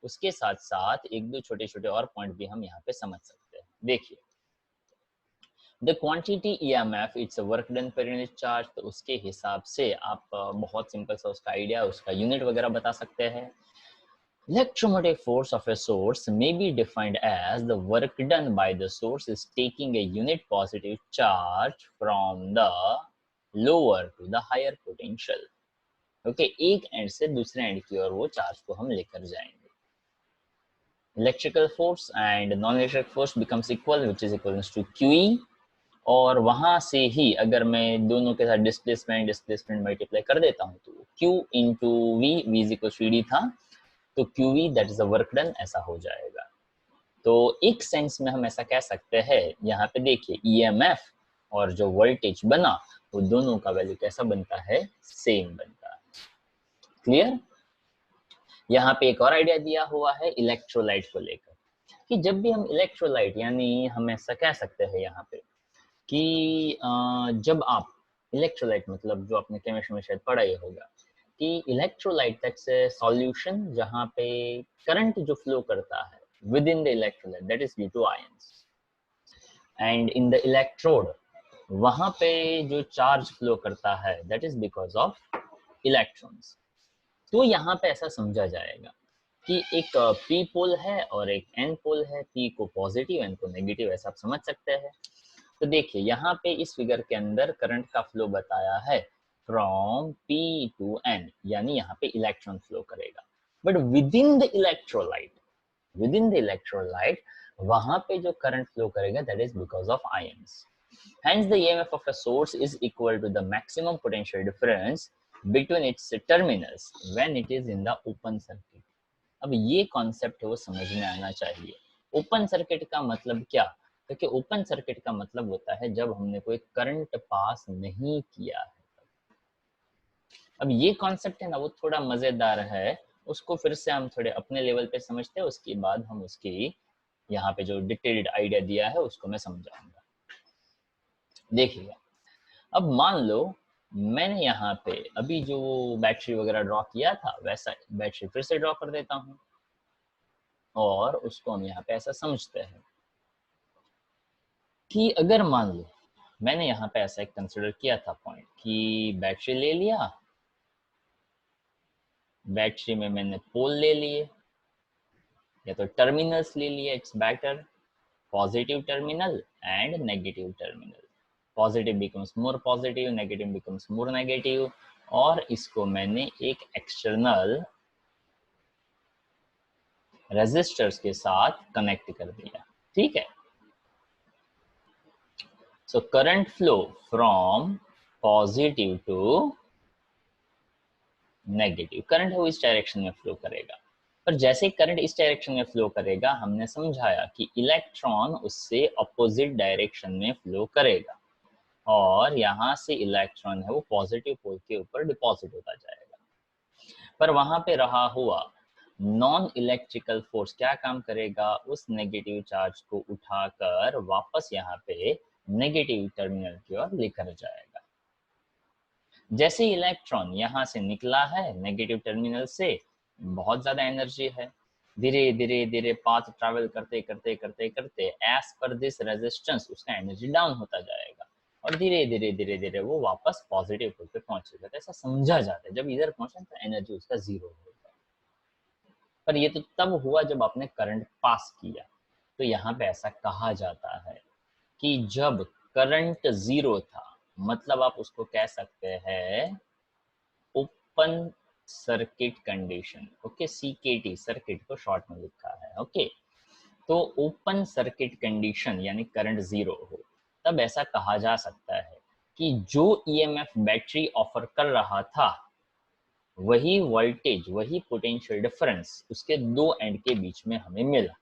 उसके साथ साथ एक दो छोटे छोटे और पॉइंट भी हम यहाँ पे समझ सकते हैं। देखिए, the quantity EMF it's a work done per unit charge, तो उसके हिसाब से आप बहुत सिंपल सा उसका आइडिया, उसका यूनिट वगैरह बता सकते हैं। Electromotive force of a source may be defined as the work done by the source is taking a unit positive charge from the lower to the higher potential. Okay, एक and से दूसरे and की ओर वो charge को हम लेकर जाएंगे। Electrical force and non-electric force becomes equal, which is equal to QE, और वहां से ही अगर मैं दोनों के साथ डिस्प्लेसमेंट मल्टीप्लाई कर देता हूँ तो Q into V, V is equal to D था, तो QV that is a work done ऐसा हो जाएगा। तो एक सेंस में हम ऐसा कह सकते हैं, यहाँ पे देखिए EMF और जो वोल्टेज बना वो दोनों का वैल्यू कैसा बनता है, सेम बनता है। क्लियर? यहाँ पे एक और आइडिया दिया हुआ है इलेक्ट्रोलाइट को लेकर, कि जब भी हम इलेक्ट्रोलाइट, यानी हम ऐसा कह सकते हैं यहाँ पे कि जब आप इलेक्ट्रोलाइट, मतलब जो आपने केमिस्ट्री में शायद पढ़ा ही होगा कि इलेक्ट्रोलाइट दैट्स ए सॉल्यूशन जहाँ पे करंट जो फ्लो करता है within the electrolyte that is due to ions, and in the electrode वहां पे जो चार्ज फ्लो करता है that is because of electrons. तो यहाँ पे ऐसा समझा जाएगा कि एक पी पोल है और एक एन पोल है, पी को पॉजिटिव एन को नेगेटिव, ऐसा आप समझ सकते हैं। तो देखिए यहाँ पे इस फिगर के अंदर करंट का फ्लो बताया है फ्रॉम P टू N, यानी यहाँ पे इलेक्ट्रॉन फ्लो करेगा, but with in the electrolyte वहां पे जो करंट फ्लो करेगा that is because of ions. Hence the EMF of a source is equal to the maximum potential difference between its terminals when it is in the open circuit। अब ये concept है वो समझ में आना चाहिए। Open circuit का मतलब क्या? क्योंकि ओपन सर्किट का मतलब होता है जब हमने कोई करंट पास नहीं किया है। अब ये कॉन्सेप्ट है ना वो थोड़ा मजेदार है, उसको फिर से हम थोड़े अपने लेवल पे समझते हैं, उसके बाद हम उसकी यहाँ पे जो डिटेल्ड आइडिया दिया है उसको मैं समझाऊंगा। देखिएगा, अब मान लो मैंने यहाँ पे अभी जो बैटरी वगैरह ड्रॉ किया था वैसा बैटरी फिर से ड्रॉ कर देता हूँ, और उसको हम यहाँ पे ऐसा समझते हैं कि अगर मान लो मैंने यहाँ पे ऐसा एक कंसिडर किया था पॉइंट कि बैटरी ले लिया, बैटरी में मैंने पोल ले लिए या तो टर्मिनल्स ले लिए, it's better, positive terminal and negative terminal, positive becomes more positive, negative becomes more negative, और इसको मैंने एक एक्सटर्नल रेजिस्टर्स के साथ कनेक्ट कर दिया। ठीक है, so current flow from positive to negative, current है वो इस डायरेक्शन में फ्लो करेगा, पर जैसे करंट इस डायरेक्शन में फ्लो करेगा हमने समझाया कि इलेक्ट्रॉन उससे अपोजिट डायरेक्शन में फ्लो करेगा, और यहाँ से इलेक्ट्रॉन है वो पॉजिटिव पोल के ऊपर डिपॉजिट होता जाएगा। पर वहां पे रहा हुआ नॉन इलेक्ट्रिकल फोर्स क्या काम करेगा, उस नेगेटिव चार्ज को उठाकर वापस यहाँ पे नेगेटिव टर्मिनल की ओर लेकर जाएगा। जैसे इलेक्ट्रॉन यहाँ से निकला है नेगेटिव टर्मिनल से, बहुत ज्यादा एनर्जी है, धीरे धीरे धीरे पाथ ट्रैवल करते करते करते करते एज पर दिस रेजिस्टेंस उसका एनर्जी डाउन होता जाएगा, और धीरे धीरे धीरे धीरे वो वापस पॉजिटिव पोल पे पहुंचेगा। तो ऐसा समझा जाता है जब इधर पहुंचे तो एनर्जी उसका जीरो होगा, पर ये तो तब हुआ जब आपने करंट पास किया। तो यहाँ पे ऐसा कहा जाता है कि जब करंट जीरो था, मतलब आप उसको कह सकते हैं open circuit condition. Okay, CKT circuit को शॉर्ट में लिखा है। ओके, तो ओपन सर्किट कंडीशन यानी करंट जीरो हो, तब ऐसा कहा जा सकता है कि जो EMF बैटरी ऑफर कर रहा था वही वोल्टेज, वही पोटेंशियल डिफरेंस उसके दो एंड के बीच में हमें मिला।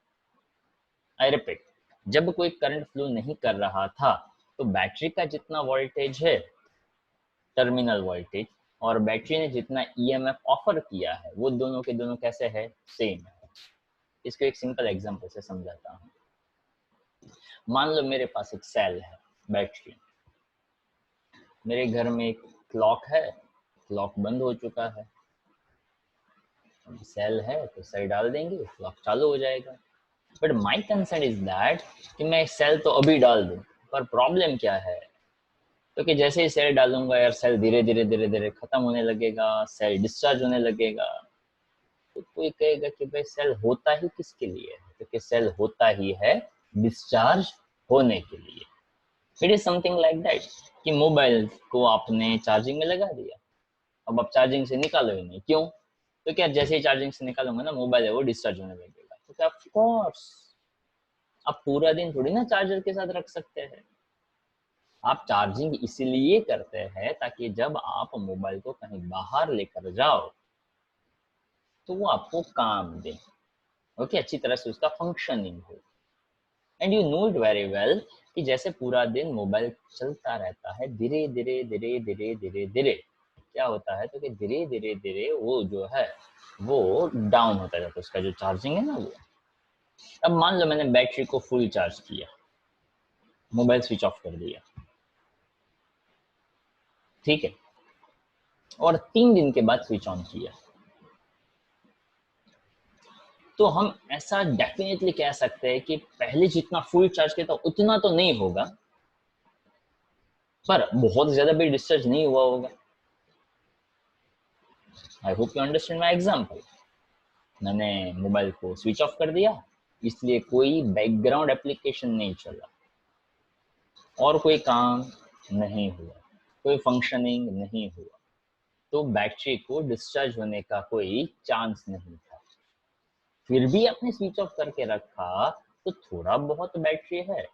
आई रिपीट, जब कोई करंट फ्लो नहीं कर रहा था तो बैटरी का जितना वोल्टेज है टर्मिनल वोल्टेज, और बैटरी ने जितना EMF ऑफर किया है वो दोनों के दोनों कैसे है, सेम है। इसको एक सिंपल एग्जांपल से समझाता हूँ। मान लो मेरे पास एक सेल है, बैटरी, मेरे घर में एक क्लॉक है, क्लॉक बंद हो चुका है, सेल है तो सेल डाल देंगे, क्लॉक चालू हो जाएगा। But my concern is that कि मैं सेल तो अभी डाल दूं, पर प्रॉब्लम क्या है, तो कि जैसे ही सेल डालूंगा यार, सेल धीरे धीरे धीरे धीरे खत्म होने लगेगा, सेल डिस्चार्ज होने लगेगा। तो कोई कहेगा कि भाई सेल होता ही किसके लिए है, क्योंकि सेल होता ही है डिस्चार्ज होने के लिए। It is something like that कि मोबाइल को आपने चार्जिंग में लगा दिया, अब आप चार्जिंग से निकालो ही नहीं, क्यों? तो क्या जैसे ही चार्जिंग से निकालूंगा ना, मोबाइल है वो डिस्चार्ज होने लगेगा। तो क्या ऑफ कोर्स आप पूरा दिन थोड़ी ना चार्जर के साथ रख सकते हैं। आप चार्जिंग इसलिए करते हैं ताकि जब आप मोबाइल को कहीं बाहर लेकर जाओ तो वो आपको काम दे, ओके, अच्छी तरह से उसका फंक्शनिंग हो। And you know it very well कि जैसे पूरा दिन मोबाइल चलता रहता है, धीरे धीरे धीरे धीरे धीरे धीरे क्या होता है, तो कि धीरे धीरे धीरे वो जो है वो डाउन होता जाता है, उसका जो चार्जिंग है ना वो। अब मान लो मैंने बैटरी को फुल चार्ज किया, मोबाइल स्विच ऑफ कर दिया, ठीक है, और 3 दिन के बाद स्विच ऑन किया, तो हम ऐसा डेफिनेटली कह सकते हैं कि पहले जितना फुल चार्ज किया था उतना तो नहीं होगा, पर बहुत ज्यादा भी डिस्चार्ज नहीं हुआ होगा। आई hope you understand my example. मैंने मोबाइल को स्विच ऑफ कर दिया, इसलिए कोई बैकग्राउंड एप्लीकेशन नहीं चला और कोई काम नहीं हुआ, कोई फंक्शनिंग नहीं हुआ, तो बैटरी को डिस्चार्ज होने का कोई चांस नहीं था। फिर भी आपने स्विच ऑफ करके रखा तो थोड़ा बहुत बैटरी है,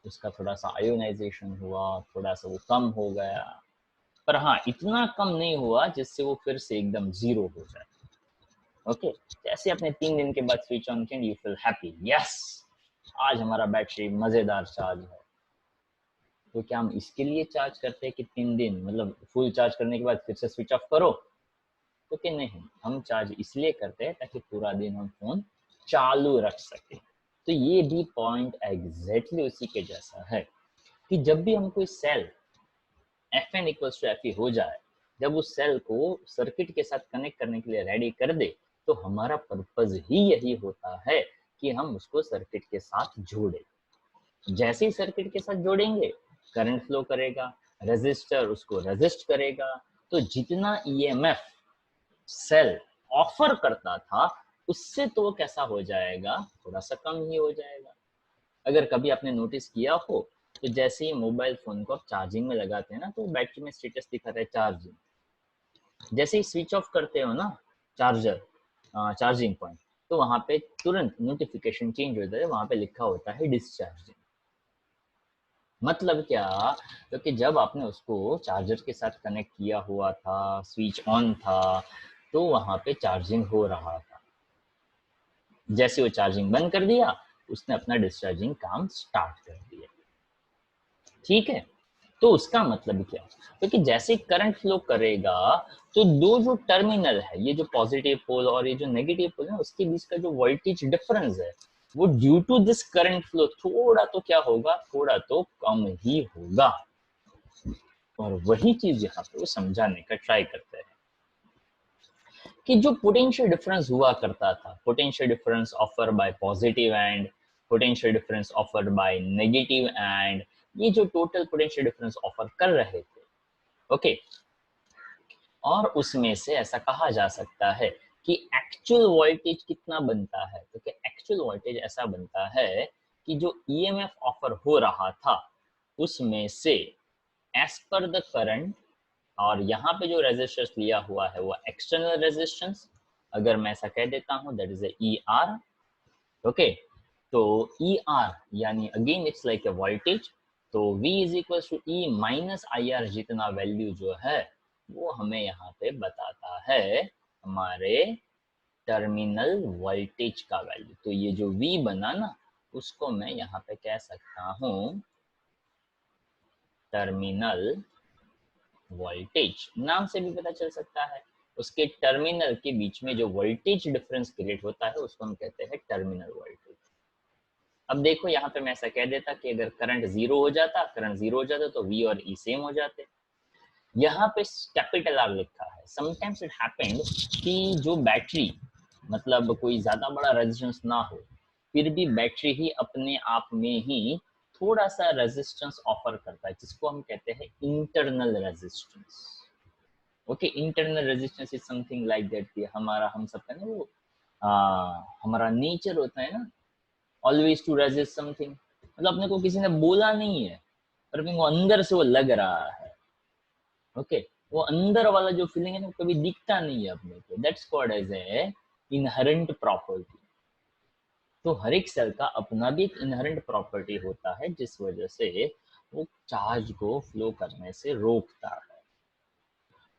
उसका थोड़ा सा आयोनाइजेशन हुआ, थोड़ा सा वो कम हो गया, पर हाँ इतना कम नहीं हुआ जिससे वो फिर से एकदम जीरो हो जाए। ओके, जैसे आपने 3 दिन के बाद स्विच ऑन किया, यू फील हैप्पी, यस आज हमारा बैटरी मजेदार चार्ज है। तो क्या हम इसके लिए चार्ज करते हैं कि 3 दिन मतलब फुल चार्ज करने के बाद फिर से स्विच ऑफ करो? तो कि नहीं, हम चार्ज इसलिए करते हैं ताकि पूरा दिन हम फोन चालू रख सके। तो ये भी पॉइंट एग्जैक्टली उसी के जैसा है कि जब भी हम कोई cell Fn equals to Fe हो जाए, जब उस सेल को सर्किट के साथ कनेक्ट करने के लिए रेडी कर दे, तो हमारा पर्पज ही यही होता है कि हम उसको सर्किट के साथ जोड़े। जैसे ही सर्किट के साथ जोड़ेंगे, करंट फ्लो करेगा, रेजिस्टर उसको रेजिस्ट करेगा, तो जितना ईएमएफ सेल ऑफर करता था उससे तो वो कैसा हो जाएगा, थोड़ा सा कम ही हो जाएगा। अगर कभी आपने नोटिस किया हो तो जैसे ही मोबाइल फोन को आप चार्जिंग में लगाते हैं ना, तो बैटरी में स्टेटस दिखाता है चार्जिंग, जैसे ही स्विच ऑफ करते हो ना चार्जर, चार्जिंग पॉइंट, तो वहां पे तुरंत नोटिफिकेशन चेंज होता है, वहां पे लिखा होता है डिस्चार्जिंग। मतलब क्या, क्योंकि जब आपने उसको चार्जर के साथ कनेक्ट किया हुआ था, स्विच ऑन था, तो वहां पे चार्जिंग हो रहा था। जैसे वो चार्जिंग बंद कर दिया, उसने अपना डिस्चार्जिंग काम स्टार्ट कर दिया, ठीक है। तो उसका मतलब क्या, क्योंकि जैसे करंट फ्लो करेगा तो दो जो टर्मिनल है, ये जो पॉजिटिव पोल और ये जो नेगेटिव पोल है, उसके बीच का जो वोल्टेज डिफरेंस है, वो due to this current flow थोड़ा तो क्या होगा, थोड़ा तो कम ही होगा। और वही चीज यहाँ पे वो समझाने का ट्राई करते हैं कि जो पोटेंशियल डिफरेंस हुआ करता था, potential difference offer bye positive and, potential difference offer by negative and, ये जो टोटल पोटेंशियल डिफरेंस ऑफर कर रहे थे, ओके, और उसमें से ऐसा कहा जा सकता है कि एक्चुअल वोल्टेज कितना बनता है, तो कि एक्चुअल वोल्टेज ऐसा बनता है कि जो ईएमएफ ऑफर हो रहा था उसमें से एज पर द करंट, और यहाँ पे जो रेजिस्टेंस लिया हुआ है वो एक्सटर्नल रेजिस्टेंस, अगर मैं ऐसा कह देता हूँ that is E R, okay, तो ई आर यानी again it's like a voltage, तो V is equal to E minus I R, जितना वैल्यू जो है वो हमें यहाँ पे बताता है हमारे टर्मिनल वोल्टेज का वैल्यू। तो ये जो V बना ना, उसको मैं यहाँ पे कह सकता हूँ टर्मिनल वोल्टेज, नाम से भी पता चल सकता है, उसके टर्मिनल के बीच में जो वोल्टेज डिफरेंस क्रिएट होता है उसको हम कहते हैं टर्मिनल वोल्टेज। अब देखो यहाँ पे मैं ऐसा कह देता कि अगर करंट जीरो हो जाता तो V और E सेम हो जाते। यहाँ पे कैपिटल R लिखा है। समटाइम्स इट हैपेंड कि जो बैटरी मतलब कोई ज्यादा बड़ा रेजिस्टेंस ना हो, फिर भी बैटरी ही अपने आप में ही थोड़ा सा रेजिस्टेंस ऑफर करता है, जिसको हम कहते हैं internal resistance. Okay, internal resistance is something like that कि हमारा हम सबका ना वो हमारा नेचर होता है ना, ऑलवेज टू रेजिस्ट समथिंग। मतलब अपने को किसी ने बोला नहीं है पर अपने को अंदर से वो लग रहा है। ओके, वो अंदर वाला जो फीलिंग है ना कभी दिखता नहीं है अपने को, that's called as a inherent property. तो हर एक सेल का अपना भी एक इनहेरेंट प्रॉपर्टी होता है, जिस वजह से वो चार्ज को फ्लो करने से रोकता है।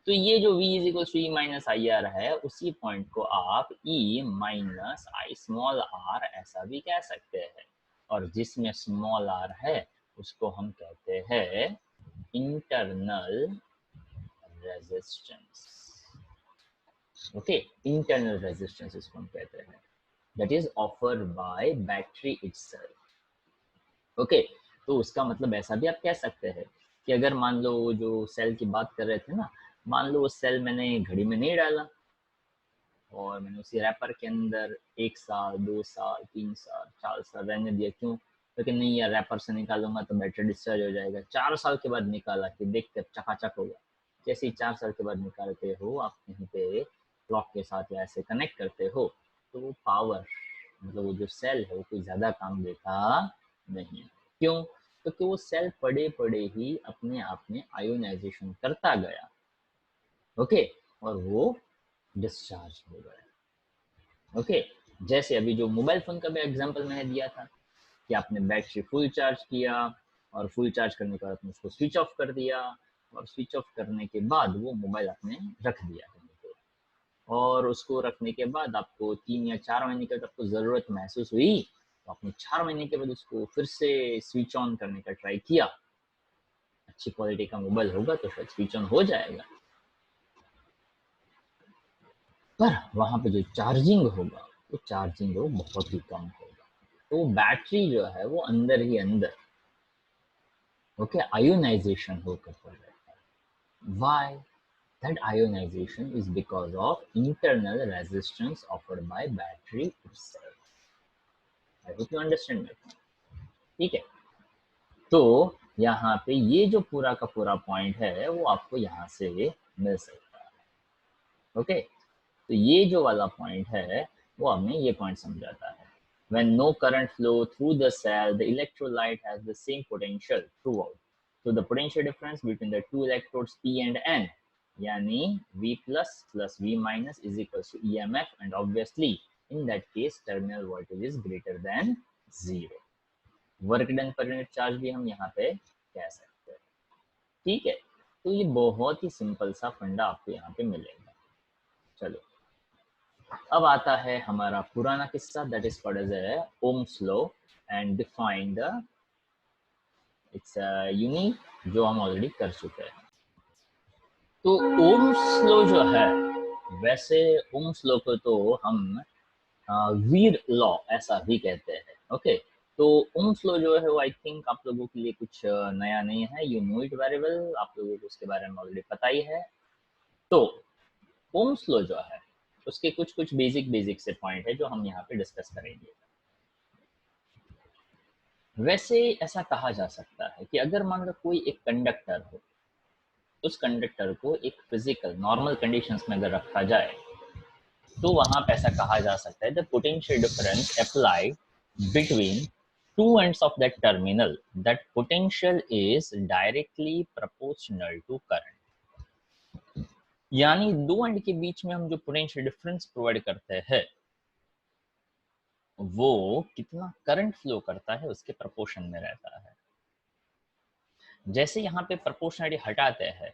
तो ये जो V is equal to E minus I R है, उसी पॉइंट को आप E minus I small r ऐसा भी कह सकते हैं, और जिसमें स्मॉल आर है उसको हम कहते हैं internal resistance. Okay, internal resistance इसको हम कहते हैं, that is offered by battery itself. Okay, तो उसका मतलब ऐसा भी आप कह सकते हैं कि अगर मान लो जो सेल की बात कर रहे थे ना, मान लो वो सेल मैंने घड़ी में नहीं डाला और मैंने उसी रैपर के अंदर 1 साल 2 साल 3 साल 4 साल रहने दिया। क्यों? लेकिन नहीं यार, रैपर से निकालूंगा तो बैटरी डिस्चार्ज हो जाएगा। 4 साल के बाद निकाला कि देखते चकाचक होगा। जैसे ही 4 साल के बाद निकालते हो आप कहीं पे क्लॉक के साथ या ऐसे कनेक्ट करते हो, तो वो पावर मतलब वो जो सेल है वो कोई ज़्यादा काम देता नहीं। क्यों? क्योंकि वो सेल पड़े पड़े ही अपने आप में आयोनाइजेशन करता गया। ओके, और वो डिस्चार्ज हो गया। ओके, जैसे अभी जो मोबाइल फोन का भी एग्जांपल मैंने दिया था कि आपने बैटरी फुल चार्ज किया और फुल चार्ज करने के बाद आपने उसको स्विच ऑफ कर दिया, और स्विच ऑफ करने के बाद वो मोबाइल आपने रख दिया और उसको रखने के बाद आपको 3 या 4 महीने के बाद आपको ज़रूरत महसूस हुई, तो आपने 4 महीने के बाद उसको फिर से स्विच ऑन करने का ट्राई किया। अच्छी क्वालिटी का मोबाइल होगा तो शायद स्विच ऑन हो जाएगा, पर वहाँ पे जो चार्जिंग होगा वो चार्जिंग वो बहुत ही कम होगा। तो बैटरी जो है वो अंदर ही अंदर ओके आयोनाइजेशन होकर पड़ रहता है। Why? That ionization is because of internal resistance offered by battery itself. I hope you understand me. ठीक है, तो यहाँ पे ये जो पूरा का पूरा पॉइंट है वो आपको यहाँ से मिल सकता है। ओके, तो ये जो वाला पॉइंट है वो हमें ये पॉइंट समझाता है। When no current flow through the cell, the electrolyte has the same potential throughout. So the potential difference between the two electrodes P and N, यानी V plus V minus is equals to EMF, and obviously in that case terminal voltage is greater than 0. Work done per unit charge भी हम यहाँ पे कह सकते हैं। ठीक है, तो ये बहुत ही सिंपल सा फंडा आपको यहाँ पे मिलेगा। चलो, अब आता है हमारा पुराना किस्सा, that is called as Ohm's law and define the its unique, जो हम ऑलरेडी कर चुके हैं। तो ओम्स लॉ जो है, वैसे ओम्स लॉ को तो हम वीर लॉ ऐसा भी कहते हैं। ओके, तो ओम्स लॉ जो है वो आई थिंक आप लोगों के लिए कुछ नया नहीं है, you know it very well, आप लोगों को उसके बारे में ऑलरेडी पता ही है। तो ओम्स लॉ जो है उसके कुछ कुछ बेसिक से पॉइंट है जो हम यहाँ पे डिस्कस करेंगे। वैसे ऐसा कहा जा सकता है कि अगर मान लो कोई एक कंडक्टर हो, उस कंडक्टर को एक फिजिकल नॉर्मल कंडीशंस में अगर रखा जाए तो वहां पे ऐसा कहा जा सकता है the potential difference applied between two ends of that terminal, that potential is directly proportional to current. यानी दो एंड के बीच में हम जो पोटेंशियल डिफरेंस प्रोवाइड करते हैं वो कितना करंट फ्लो करता है उसके प्रोपोर्शन में रहता है। जैसे यहाँ पे प्रोपोर्शनलिटी हटाते हैं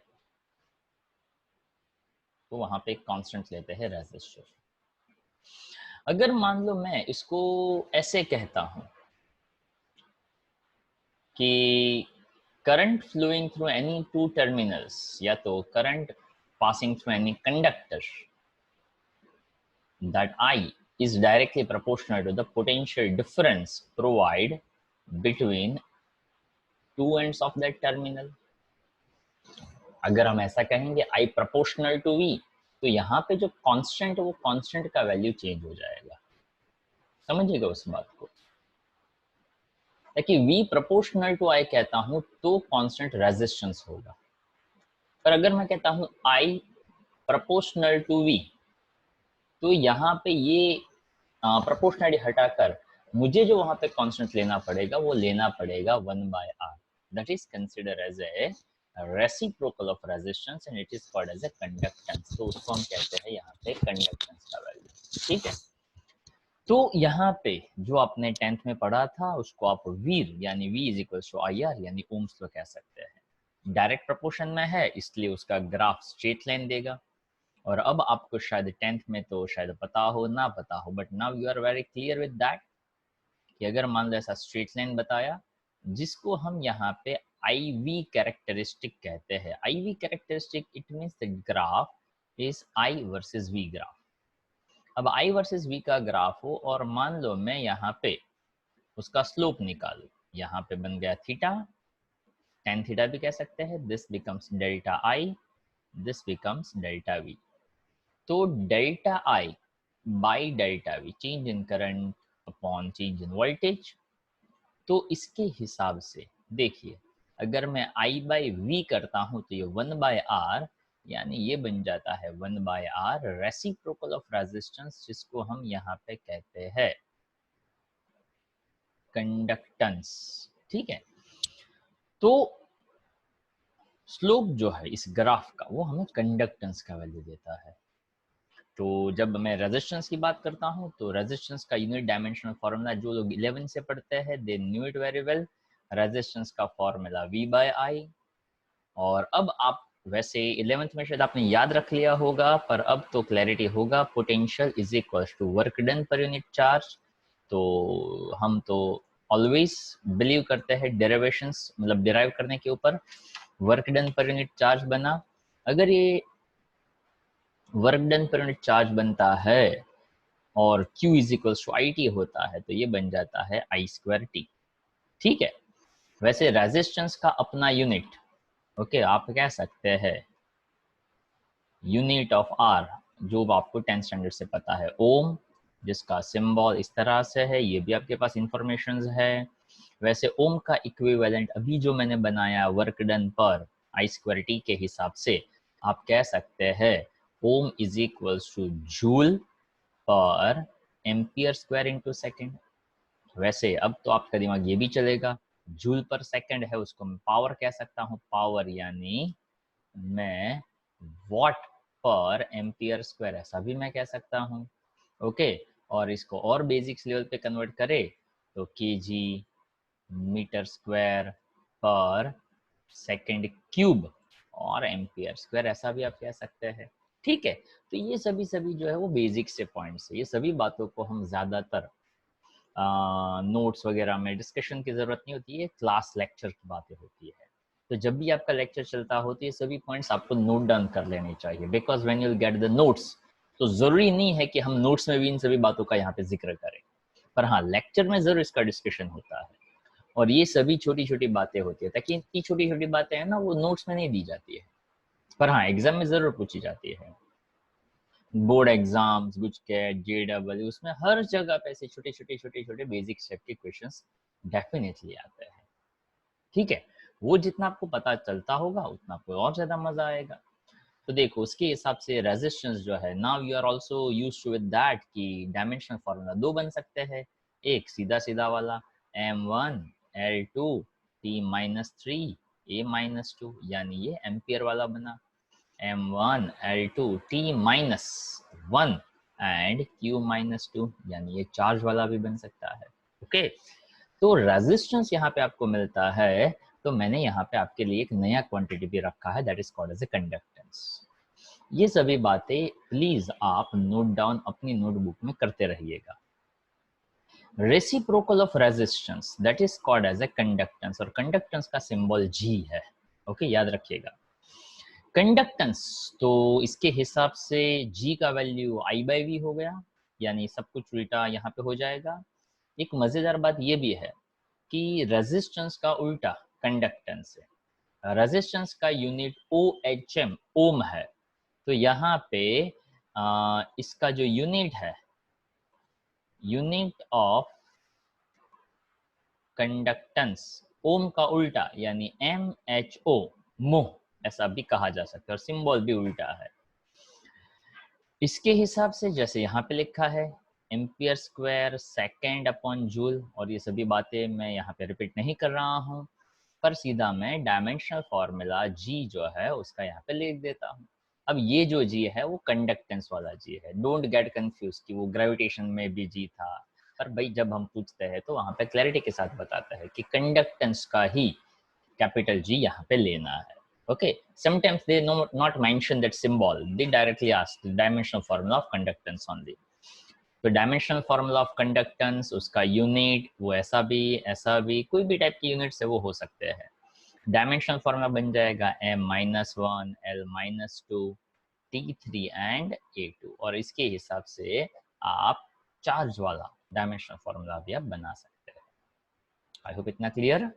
तो वहां पे एक कांस्टेंट लेते हैं रेजिस्टर। अगर मान लो मैं इसको ऐसे कहता हूं कि current flowing through any two terminals, या तो current passing through any conductor that I is directly proportional to the potential difference provided between two ends of that terminal. अगर हम ऐसा कहेंगे I proportional to V, तो यहाँ पे जो कांस्टेंट है वो कांस्टेंट का वैल्यू चेंज हो जाएगा, समझिएगा उस बात को। ताकि V प्रोपोर्शनल टू I कहता हूं तो कांस्टेंट रेजिस्टेंस होगा, पर अगर मैं कहता हूं I प्रोपोर्शनल टू V, तो यहाँ पे ये प्रोपोर्शनलिटी हटाकर मुझे जो वहां पे कांस्टेंट लेना पड़ेगा वो लेना पड़ेगा 1/R, that is consider as a reciprocal of resistance and it is called as a conductance. तो उसको हम कहते हैं यहाँ पे कंडक्टेंस का वैल्यू, ठीक है। तो यहाँ पे जो आपने 10th में पढ़ा था उसको आप वीर यानी V is equal to I R यानी ओम्स लॉ कह सकते हैं। डायरेक्ट प्रोपोर्शन में है इसलिए उसका ग्राफ स्ट्रेट लाइन देगा। और अब आपको शायद 10th में तो शायद पता हो ना पता हो, but now you are very clear with that कि अगर मान लो ऐसा स्ट्रेट लाइन बताया जिसको हम यहाँ पे IV कैरेक्टरिस्टिक कहते हैं। IV characteristic it means the graph is I versus V graph. अब I वर्सेस V का ग्राफ हो और मान लो मैं यहाँ पे उसका स्लोप निकालू, यहाँ पे बन गया थीटा, tan थीटा भी कह सकते हैं, this becomes delta I, this becomes delta V। तो delta I by delta V change in current upon change in voltage. तो इसके हिसाब से देखिए अगर मैं I बाई V करता हूं तो ये 1/R यानी ये बन जाता है 1/R रेसिप्रोकल ऑफ रेजिस्टेंस, जिसको हम यहाँ पे कहते हैं कंडक्टेंस, ठीक है। तो स्लोप जो है इस ग्राफ का वो हमें कंडक्टेंस का वैल्यू देता है। तो जब मैं रेजिस्टेंस की बात करता हूं तो रेजिस्टेंस का यूनिट डायमेंशनल फॉर्मूला जो लोग 11 से पढ़ते हैं they knew it very well, resistance का फॉर्मूला V/I। और अब आप वैसे 11th में शायद आपने याद रख लिया होगा, पर अब तो क्लैरिटी होगा, potential is equal to work done per unit charge. तो हम तो ऑलवेज बिलीव करते हैं डेरिवेशंस मतलब डिराइव करने के ऊपर, work done per unit charge बना, अगर ये work done per unit charge बनता है और Q is equals to IT होता है तो ये बन जाता है I²T, ठीक है। वैसे रेजिस्टेंस का अपना यूनिट ओके आप कह सकते हैं यूनिट ऑफ R, जो आपको 10th स्टैंडर्ड से पता है, ओम, जिसका सिंबल इस तरह से है, ये भी आपके पास इंफॉर्मेशन है। वैसे ओम का इक्विवेलेंट अभी जो मैंने बनाया वर्क डन पर I²T के हिसाब से आप कह सकते हैं ohm is equals to joule per ampere square into second. वैसे अब तो आपका दिमाग ये भी चलेगा, जूल पर सेकंड है उसको मैं पावर कह सकता हूँ, पावर यानी मैं वॉट पर एम्पियर स्क्वायर ऐसा भी मैं कह सकता हूँ, ओके। और इसको और बेसिक्स लेवल पे कन्वर्ट करे तो केजी मीटर स्क्वायर पर सेकंड क्यूब और एम्पियर स्क्वायर ऐसा भी आप कह सकते हैं, ठीक है। तो ये सभी जो है वो बेसिक से पॉइंट्स है, ये सभी बातों को हम ज़्यादातर नोट्स वगैरह में डिस्कशन की ज़रूरत नहीं होती है, क्लास लेक्चर की बातें होती है। तो जब भी आपका लेक्चर चलता हो तो ये सभी पॉइंट्स आपको नोट डाउन कर लेने चाहिए, because when you get the notes, तो ज़रूरी नहीं है कि हम नोट्स में भी इन सभी बातों का यहाँ पे जिक्र करें, पर हाँ लेक्चर में ज़रूर इसका डिस्कशन होता है और ये सभी छोटी छोटी बातें होती है, ताकि इतनी छोटी छोटी बातें हैं ना वो नोट्स में नहीं दी जाती है, पर हाँ एग्जाम में ज़रूर पूछी जाती है। बोर्ड एग्जाम्स, गुजकेट, JEE, उसमें हर जगह पे ऐसे छोटे बेसिक स्टेप के क्वेश्चंस डेफिनेटली आते हैं, ठीक है। वो जितना आपको पता चलता होगा उतना आपको और ज्यादा मजा आएगा। तो देखो उसके हिसाब से रेजिस्टेंस जो है, now you are also used to with that कि डायमेंशनल फार्मूला दो बन सकते हैं, एक सीधा सीधा वाला M1 L2 T-3 A-2 यानी ये एम्पियर वाला बना, M1 L2 T-1 and Q-2 यानी ये चार्ज वाला भी बन सकता है, ओके। तो रेजिस्टेंस यहाँ पे आपको मिलता है, तो मैंने यहाँ पे आपके लिए एक नया क्वांटिटी भी रखा है, that is called as a conductance. ये सभी बातें प्लीज आप नोट डाउन अपनी नोटबुक में करते रहिएगा। Reciprocal of resistance that is called as a conductance, और कंडक्टेंस का सिंबल G है, ओके याद रखिएगा। कंडक्टेंस तो इसके हिसाब से G का वैल्यू I/V हो गया, यानी सब कुछ उल्टा यहाँ पे हो जाएगा। एक मजेदार बात ये भी है कि रेजिस्टेंस का उल्टा कंडक्टेंस है। रेजिस्टेंस का यूनिट OHM ओम है, तो यहाँ पे इसका जो यूनिट है, यूनिट ऑफ कंडक्टेंस, ओम का उल्टा यानी MHO, मोह, ऐसा भी कहा जा सकता है और सिंबल भी उल्टा है। इसके हिसाब से जैसे यहाँ पे लिखा है ampere square second upon joule, और ये सभी बातें मैं यहाँ पे रिपीट नहीं कर रहा हूँ, पर सीधा मैं डायमेंशनल फॉर्मूला G जो है उसका यहाँ पे लिख देता हूँ। अब ये जो G है वो कंडक्टेंस वाला G है, डोंट गेट कंफ्यूज कि वो ग्रेविटेशन में भी G था, पर भाई जब हम पूछते हैं तो वहाँ पे क्लैरिटी के साथ बताता है कि कंडक्टेंस का ही कैपिटल G यहाँ पे लेना है। Okay, sometimes they not mention that symbol, they directly ask the dimensional formula of conductance only. तो डायमेंशनल फॉर्मूला ऑफ कंडक्टेंस, उसका यूनिट वो ऐसा भी कोई भी टाइप की यूनिट से वो हो सकते हैं। डायमेंशनल फॉर्मूला बन जाएगा M-1 L-2 T3 and A2, और इसके हिसाब से आप चार्ज वाला डायमेंशनल फॉर्मूला भी आप बना सकते हैं। आई होप इतना क्लियर।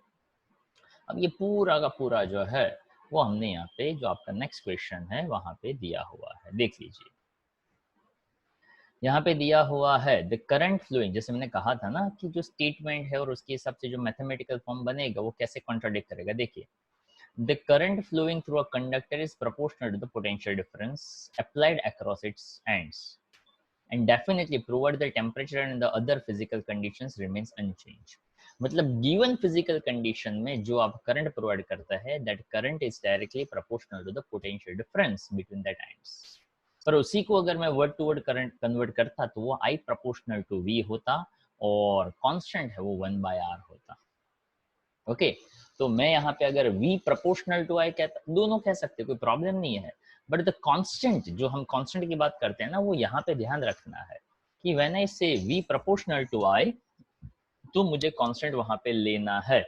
अब ये पूरा का पूरा जो है वो हमने यहाँ पे जो आपका नेक्स्ट क्वेश्चन है वहां पे दिया हुआ है, देख लीजिए। यहाँ पे दिया हुआ है द करंट फ्लोइंग, जैसे मैंने कहा था ना कि जो स्टेटमेंट है और उसके हिसाब से जो मैथमेटिकल फॉर्म बनेगा वो कैसे कॉन्ट्राडिक्ट करेगा। देखिए, the current flowing through a conductor is proportional to the potential difference applied across its ends and definitely provided the temperature and the other physical conditions remains unchanged। मतलब given physical condition में जो आप current provide करता है that current is directly proportional to the potential difference between that ends. पर उसी को अगर मैं word to word current convert करता तो वो I प्रोपोर्शनल टू V होता और कांस्टेंट है वो 1/R होता। ओके, तो मैं यहाँ पे अगर V प्रोपोर्शनल टू I कहता, दोनों कह सकते, कोई प्रॉब्लम नहीं है, बट द कांस्टेंट, जो हम कांस्टेंट की बात करते हैं ना, वो यहाँ पे ध्यान रखना है कि व्हेन आई से V प्रोपोर्शनल टू I, तो मुझे कांस्टेंट वहां पे लेना है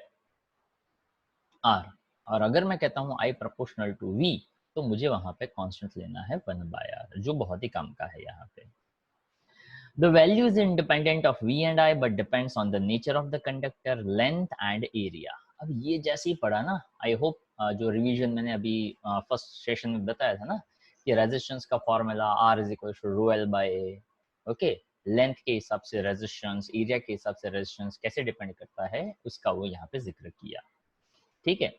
R, और अगर मैं कहता हूँ I प्रोपोर्शनल टू V, तो मुझे वहां पे कांस्टेंट लेना है 1/R, जो बहुत ही कम का है यहाँ पे। The value is independent of V and I but depends on the nature of the conductor, length and area। अब ये जैसे ही पढ़ा ना, आई होप जो रिवीजन मैंने अभी फर्स्ट सेशन में बताया था ना कि रेजिस्टेंस का formula R is equal to rho L by A। Okay, length के हिसाब से रेजिस्टेंस, एरिया के हिसाब से रेजिस्टेंस कैसे डिपेंड करता है उसका वो यहाँ पे जिक्र किया। ठीक है,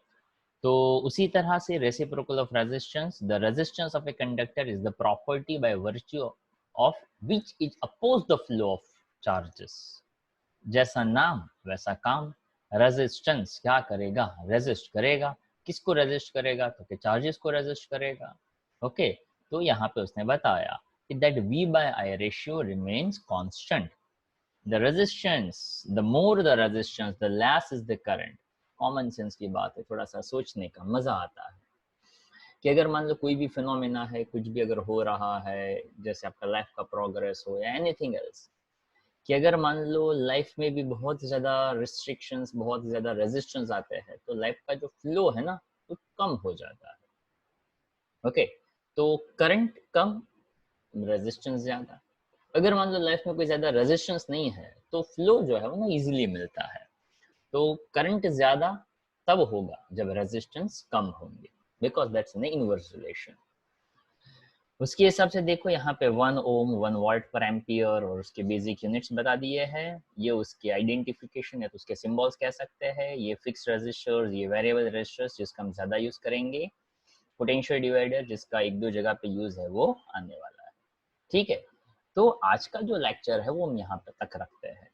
तो उसी तरह से reciprocal of resistance, the resistance of a conductor is the property by virtue of which is oppose the flow of charges. जैसा नाम वैसा काम, रेजिस्टेंस क्या करेगा, रेजिस्ट करेगा। किसको रेजिस्ट करेगा, तो कि चार्जेस को रेजिस्ट करेगा। ओके, तो यहाँ पे उसने बताया कि that V by I ratio remains constant. The resistance, the more the resistance the less is the current. Common sense की बात है, थोड़ा सा सोचने का मजा आता है कि अगर मान लो कोई भी फिनोमेना है, कुछ भी अगर हो रहा है, जैसे आपका लाइफ का प्रोग्रेस हो या एनीथिंग एल्स, कि अगर मान लो लाइफ में भी बहुत ज़्यादा रिस्ट्रिक्शंस, बहुत ज़्यादा रेजिस्टेंस आते हैं, तो लाइफ का जो फ्लो है ना वो कम हो जाता है। ओके, तो करंट कम, रेजिस्टेंस ज़्यादा। अगर मान लो लाइफ में कोई ज़्यादा रेजिस्टेंस नहीं है तो फ्लो जो है वो ना इजीली मिलता है। तो करंट ज़्यादा तब होगा जब रेजिस्टेंस कम होंगे, because that's an inverse relation. उसके हिसाब से देखो यहाँ पे 1 ओम 1 वॉल्ट पर एम्पियर और उसके बेसिक यूनिट्स बता दिए हैं। ये उसके आइडेंटिफिकेशन या तो उसके सिंबल्स कह सकते हैं। ये फिक्स रेजिस्टर्स, ये वेरिएबल रेजिस्टर्स जिसका हम ज़्यादा यूज़ करेंगे, पोटेंशियल डिवाइडर जिसका एक दो जगह पे यूज़ है वो आने वाला है। ठीक है, तो आज का जो लेक्चर है वो हम यहाँ पे तक रखते हैं,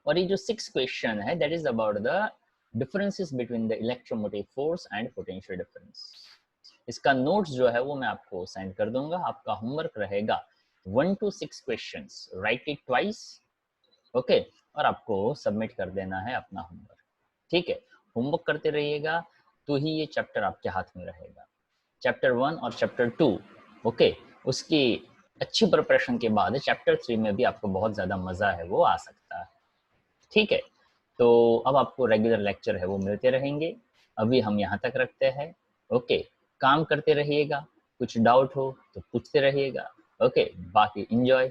और ये जो 6 क्वेश्चन है that is about the differences between the electromotive force and potential difference. इसका नोट्स जो है वो मैं आपको सेंड कर दूंगा। आपका होमवर्क रहेगा 1 to 6 questions, right it twice. Okay, और आपको सबमिट कर देना है अपना होमवर्क। ठीक है, होमवर्क करते रहिएगा तो ही ये चैप्टर आपके हाथ में रहेगा। चैप्टर 1 और चैप्टर 2, ओके, उसकी अच्छी प्रिपरेशन के बाद चैप्टर 3 में भी आपको बहुत ज़्यादा मज़ा है वो आ सकता है। ठीक है, तो अब आपको रेगुलर लेक्चर है वो मिलते रहेंगे। अभी हम यहाँ तक रखते हैं। ओके, काम करते रहिएगा, कुछ डाउट हो तो पूछते रहिएगा। ओके, बाकी एंजॉय।